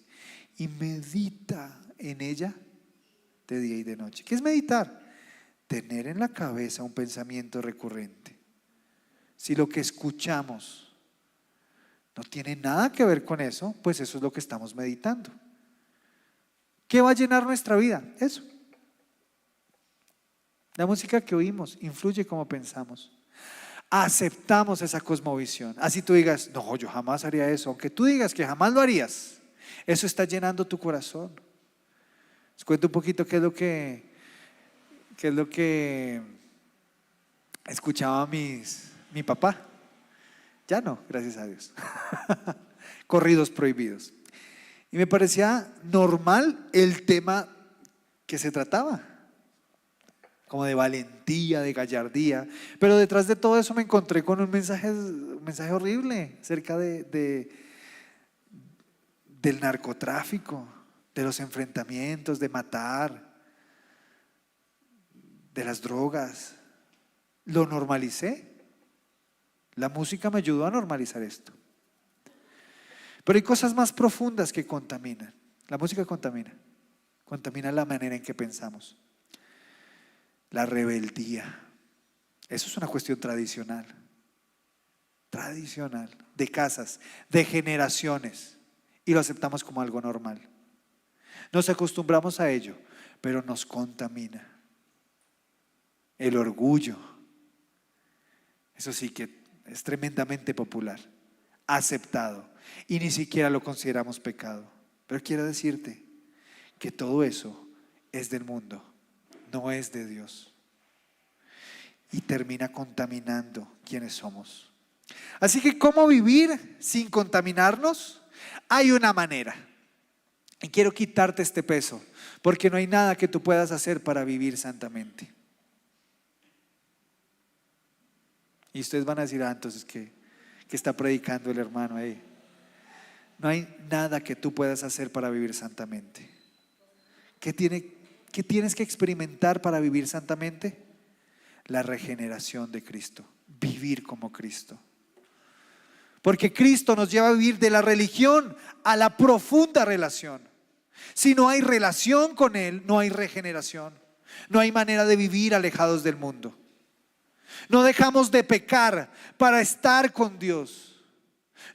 Y medita en ella de día y de noche. ¿Qué es meditar? Tener en la cabeza un pensamiento recurrente. Si lo que escuchamos no tiene nada que ver con eso, pues eso es lo que estamos meditando. ¿Qué va a llenar nuestra vida? Eso. La música que oímos influye cómo pensamos. Aceptamos esa cosmovisión. Así tú digas, no, yo jamás haría eso. Aunque tú digas que jamás lo harías, eso está llenando tu corazón. Les cuento un poquito qué es lo que escuchaba mi papá. Ya no, gracias a Dios. Corridos prohibidos. Y me parecía normal el tema que se trataba, como de valentía, de gallardía. Pero detrás de todo eso me encontré con un mensaje horrible acerca del narcotráfico, de los enfrentamientos, de matar, de las drogas. Lo normalicé. La música me ayudó a normalizar esto. Pero hay cosas más profundas que contaminan. La música contamina la manera en que pensamos. La rebeldía. Eso es una cuestión tradicional, de casas, de generaciones, y lo aceptamos como algo normal. Nos acostumbramos a ello, pero nos contamina. El orgullo, eso sí que es tremendamente popular, aceptado, y ni siquiera lo consideramos pecado. Pero quiero decirte que todo eso es del mundo, no es de Dios, y termina contaminando quienes somos. Así que ¿cómo vivir sin contaminarnos? Hay una manera, y quiero quitarte este peso, porque no hay nada que tú puedas hacer para vivir santamente. Y ustedes van a decir, entonces ¿qué está predicando el hermano ahí? No hay nada que tú puedas hacer para vivir santamente. ¿Qué tienes que experimentar para vivir santamente? La regeneración de Cristo, vivir como Cristo. Porque Cristo nos lleva a vivir de la religión a la profunda relación. Si no hay relación con Él, no hay regeneración. No hay manera de vivir alejados del mundo. No dejamos de pecar para estar con Dios.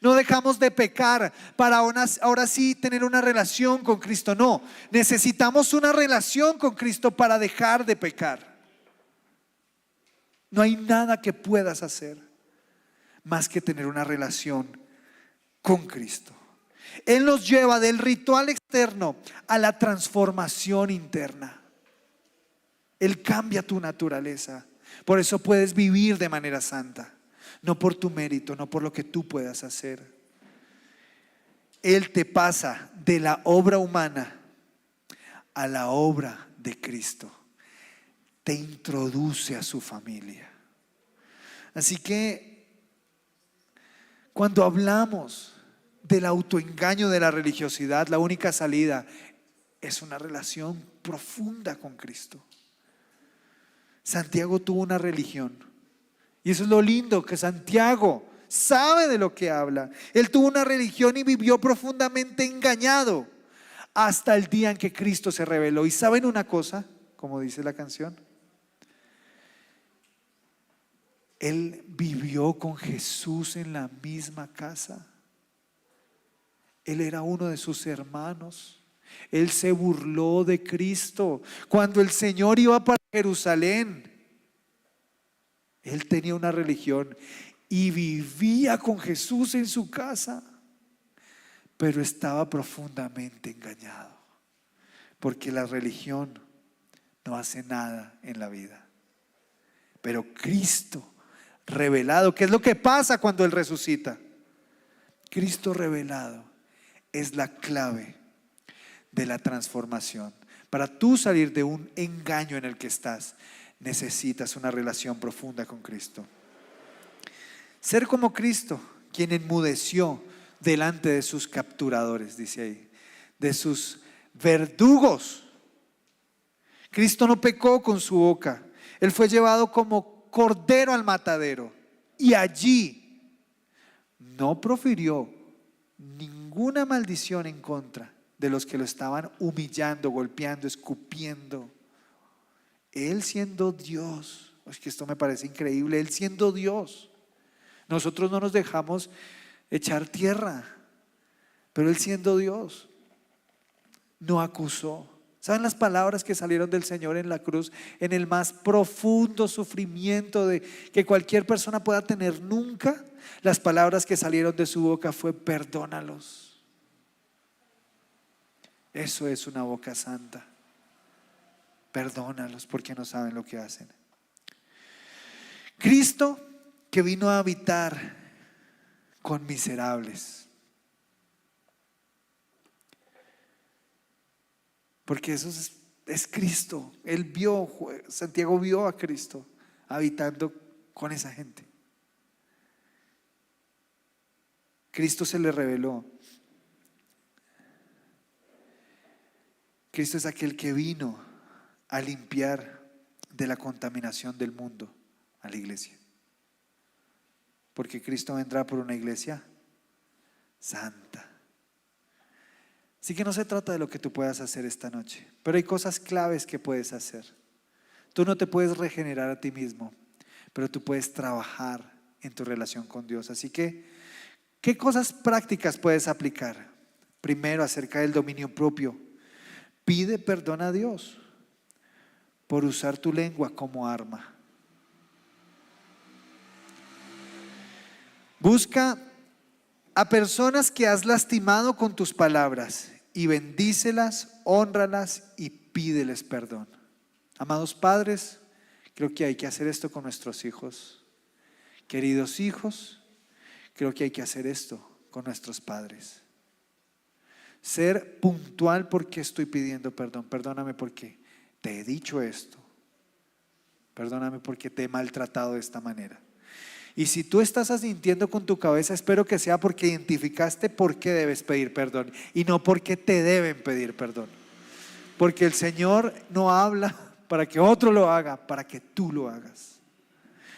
No dejamos de pecar para ahora sí tener una relación con Cristo. No, necesitamos una relación con Cristo para dejar de pecar. No hay nada que puedas hacer más que tener una relación con Cristo. Él nos lleva del ritual externo a la transformación interna. Él cambia tu naturaleza. Por eso puedes vivir de manera santa. No por tu mérito, no por lo que tú puedas hacer. Él te pasa de la obra humana a la obra de Cristo. Te introduce a su familia. Así que cuando hablamos del autoengaño de la religiosidad, la única salida es una relación profunda con Cristo. Santiago tuvo una religión. Y eso es lo lindo, que Santiago sabe de lo que habla. Él tuvo una religión y vivió profundamente engañado hasta el día en que Cristo se reveló. ¿Y saben una cosa? Como dice la canción, él vivió con Jesús en la misma casa. Él era uno de sus hermanos. Él se burló de Cristo. Cuando el Señor iba para Jerusalén, él tenía una religión y vivía con Jesús en su casa, pero estaba profundamente engañado, porque la religión no hace nada en la vida. Pero Cristo revelado, ¿qué es lo que pasa cuando Él resucita? Cristo revelado es la clave de la transformación. Para tú salir de un engaño en el que estás, necesitas una relación profunda con Cristo. Ser como Cristo, quien enmudeció delante de sus capturadores, dice ahí, de sus verdugos. Cristo no pecó con su boca. Él fue llevado como cordero al matadero y allí no profirió ninguna maldición en contra de los que lo estaban humillando, golpeando, escupiendo. Él siendo Dios, es que esto me parece increíble, Él siendo Dios. Nosotros no nos dejamos echar tierra, pero Él siendo Dios no acusó. ¿Saben las palabras que salieron del Señor en la cruz, en el más profundo sufrimiento que cualquier persona pueda tener nunca? Las palabras que salieron de su boca fue: perdónalos. Eso es una boca santa. Perdónalos porque no saben lo que hacen. Cristo, que vino a habitar con miserables. Porque eso es Cristo. Él vio, Santiago vio a Cristo habitando con esa gente. Cristo se le reveló. Cristo es aquel que vino a limpiar de la contaminación del mundo a la iglesia. Porque Cristo vendrá por una iglesia santa. Así que no se trata de lo que tú puedas hacer esta noche, pero hay cosas claves que puedes hacer. Tú no te puedes regenerar a ti mismo, pero tú puedes trabajar en tu relación con Dios. Así que, ¿qué cosas prácticas puedes aplicar? Primero, acerca del dominio propio. Pide perdón a Dios por usar tu lengua como arma. Busca a personas que has lastimado con tus palabras y bendícelas, hónralas y pídeles perdón. Amados padres, creo que hay que hacer esto con nuestros hijos. Queridos hijos, creo que hay que hacer esto con nuestros padres. Ser puntual porque estoy pidiendo perdón. Perdóname porque te he dicho esto. Perdóname porque te he maltratado de esta manera. Y si tú estás asintiendo con tu cabeza, espero que sea porque identificaste por qué debes pedir perdón y no porque te deben pedir perdón. Porque el Señor no habla para que otro lo haga, para que tú lo hagas.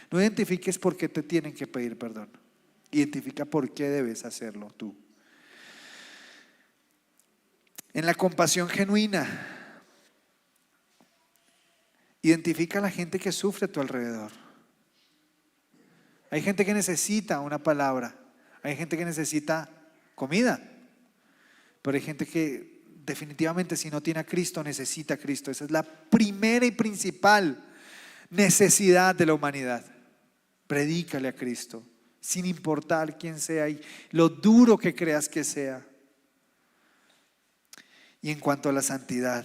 No identifiques por qué te tienen que pedir perdón. Identifica por qué debes hacerlo tú. En la compasión genuina, identifica a la gente que sufre a tu alrededor. Hay gente que necesita una palabra, hay gente que necesita comida, pero hay gente que definitivamente, si no tiene a Cristo, necesita a Cristo. Esa es la primera y principal necesidad de la humanidad. Predícale a Cristo, sin importar quién sea y lo duro que creas que sea. Y en cuanto a la santidad,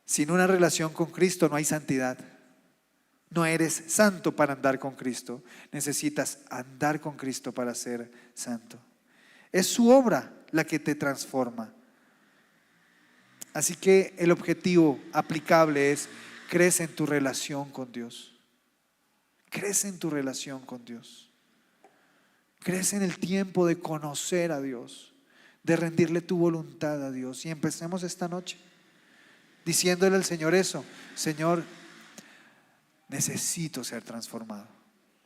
sin una relación con Cristo no hay santidad. No eres santo para andar con Cristo. Necesitas andar con Cristo para ser santo. Es su obra la que te transforma. Así que el objetivo aplicable es: crece en tu relación con Dios. Crece en tu relación con Dios. Crece en el tiempo de conocer a Dios, de rendirle tu voluntad a Dios. Y empecemos esta noche diciéndole al Señor eso: Señor, necesito ser transformado,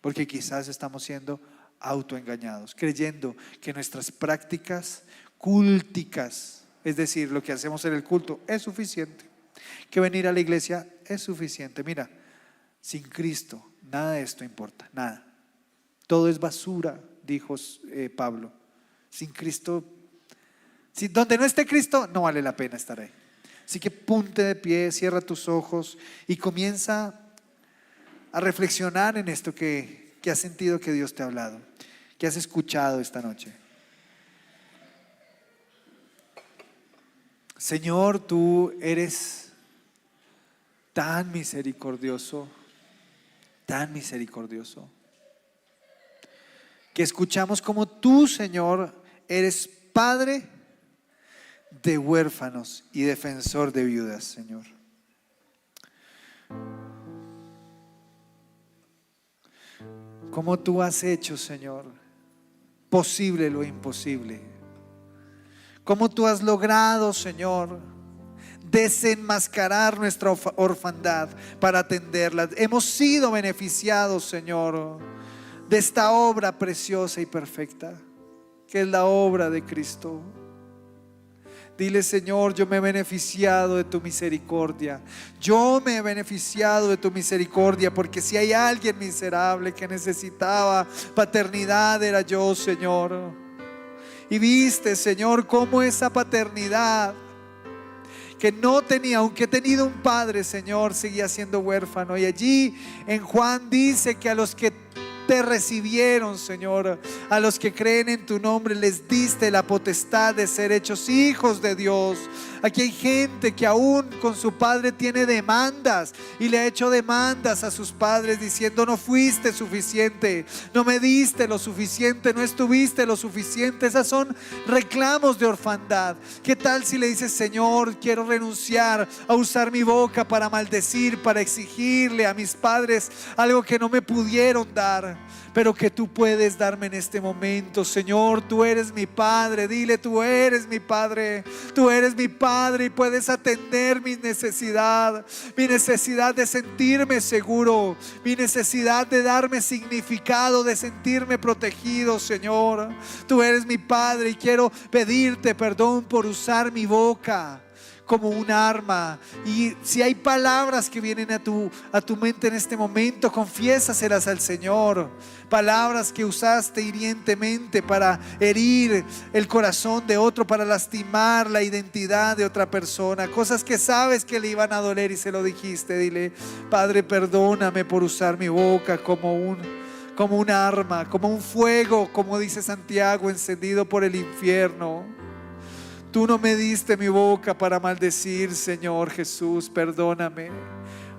porque quizás estamos siendo autoengañados, creyendo que nuestras prácticas culticas es decir, lo que hacemos en el culto, es suficiente. Que venir a la iglesia es suficiente. Mira, sin Cristo, nada de esto importa, nada. Todo es basura, dijo Pablo. Sin Cristo, donde no esté Cristo, no vale la pena estar ahí. Así que ponte de pie, cierra tus ojos y comienza a reflexionar en esto que has sentido que Dios te ha hablado, que has escuchado esta noche. Señor, tú eres tan misericordioso, que escuchamos como tú, Señor, eres Padre de huérfanos y defensor de viudas, Señor. Como tú has hecho, Señor, posible lo imposible. Como tú has logrado, Señor, desenmascarar nuestra orfandad para atenderla. Hemos sido beneficiados, Señor, de esta obra preciosa y perfecta, que es la obra de Cristo. Dile, Señor, yo me he beneficiado de tu misericordia. Yo me he beneficiado de tu misericordia, porque si hay alguien miserable que necesitaba paternidad, era yo, Señor. Y viste, Señor, cómo esa paternidad que no tenía, aunque he tenido un padre, Señor, seguía siendo huérfano. Y allí en Juan dice que a los que te recibieron, Señor, a los que creen en tu nombre, les diste la potestad de ser hechos hijos de Dios. Aquí hay gente que aún con su padre tiene demandas y le ha hecho demandas a sus padres diciendo: no fuiste suficiente, no me diste lo suficiente, no estuviste lo suficiente. Esas son reclamos de orfandad. ¿Qué tal si le dices: Señor, quiero renunciar a usar mi boca para maldecir, para exigirle a mis padres algo que no me pudieron dar, pero que tú puedes darme en este momento? Señor, tú eres mi Padre. Dile: tú eres mi Padre, tú eres mi Padre, y puedes atender mi necesidad de sentirme seguro, mi necesidad de darme significado, de sentirme protegido. Señor, tú eres mi Padre y quiero pedirte perdón por usar mi boca como un arma. Y si hay palabras que vienen a tu mente en este momento, confiésaselas al Señor. Palabras que usaste hirientemente para herir el corazón de otro, para lastimar la identidad de otra persona, cosas que sabes que le iban a doler y se lo dijiste. Dile: Padre, perdóname por usar mi boca como un arma, como un fuego, como dice Santiago, encendido por el infierno. Tú no me diste mi boca para maldecir, Señor Jesús, perdóname.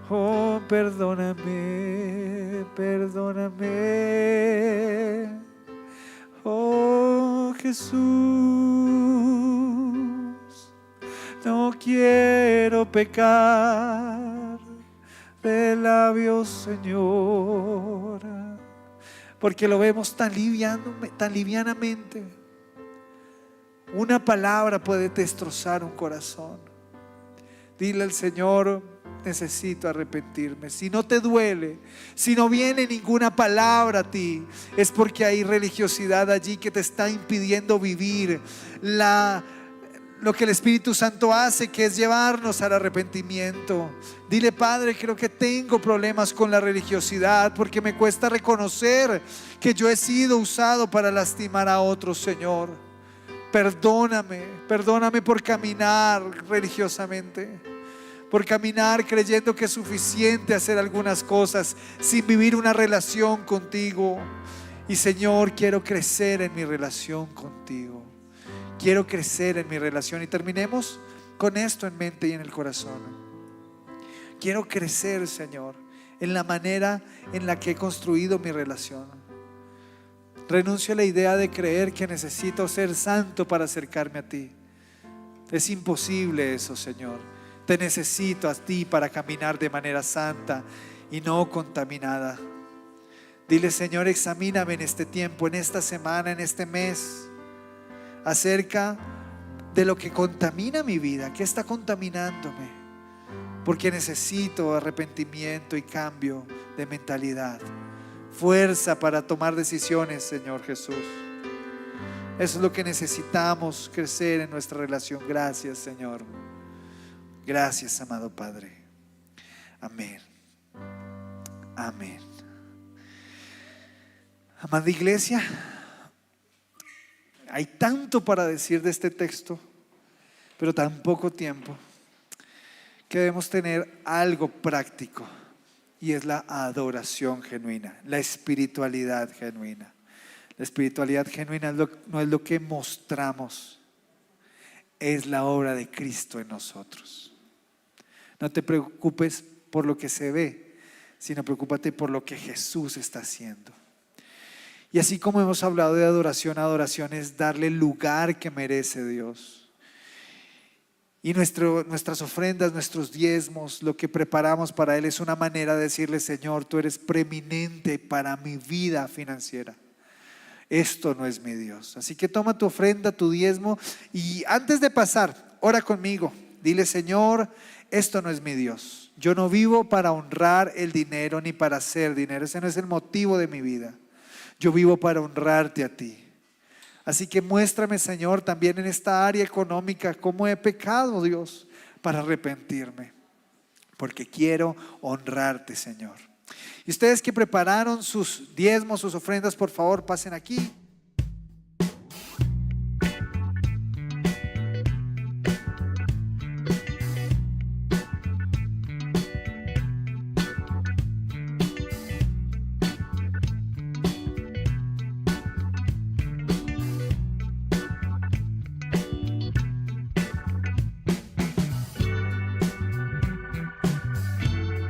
Oh, perdóname, perdóname. Oh, Jesús, no quiero pecar de labios, Señor, porque lo vemos tan livianamente. Una palabra puede destrozar un corazón. Dile al Señor: necesito arrepentirme. Si no te duele, si no viene ninguna palabra a ti, es porque hay religiosidad allí que te está impidiendo vivir lo que el Espíritu Santo hace, que es llevarnos al arrepentimiento. Dile: Padre, creo que tengo problemas con la religiosidad, porque me cuesta reconocer que yo he sido usado para lastimar a otros, Señor. Perdóname por caminar religiosamente, por caminar creyendo que es suficiente hacer algunas cosas sin vivir una relación contigo. Y Señor, quiero crecer en mi relación contigo. Quiero crecer en mi relación. Y terminemos con esto en mente y en el corazón. Quiero crecer, Señor, en la manera en la que he construido mi relación. Renuncio a la idea de creer que necesito ser santo para acercarme a ti. Es imposible eso, Señor. Te necesito a ti para caminar de manera santa y no contaminada. Dile: Señor, examíname en este tiempo, en esta semana, en este mes, acerca de lo que contamina mi vida, que está contaminándome, porque necesito arrepentimiento y cambio de mentalidad. Fuerza para tomar decisiones, Señor Jesús. Eso es lo que necesitamos, crecer en nuestra relación. Gracias, Señor. Gracias, amado Padre. Amén. Amén. Amada iglesia, hay tanto para decir de este texto, pero tan poco tiempo, que debemos tener algo práctico, y es la adoración genuina, la espiritualidad genuina. La espiritualidad genuina no es lo que mostramos, es la obra de Cristo en nosotros. No te preocupes por lo que se ve, sino preocúpate por lo que Jesús está haciendo. Y así como hemos hablado de adoración, adoración es darle el lugar que merece Dios. Y nuestras ofrendas, nuestros diezmos, lo que preparamos para Él es una manera de decirle: Señor, tú eres preeminente para mi vida financiera. Esto no es mi Dios. Así que toma tu ofrenda, tu diezmo, y antes de pasar, ora conmigo. Dile: Señor, esto no es mi Dios. Yo no vivo para honrar el dinero ni para hacer dinero. Ese no es el motivo de mi vida. Yo vivo para honrarte a ti. Así que muéstrame, Señor, también en esta área económica cómo he pecado, Dios, para arrepentirme, porque quiero honrarte, Señor. Y ustedes que prepararon sus diezmos, sus ofrendas, por favor, pasen aquí.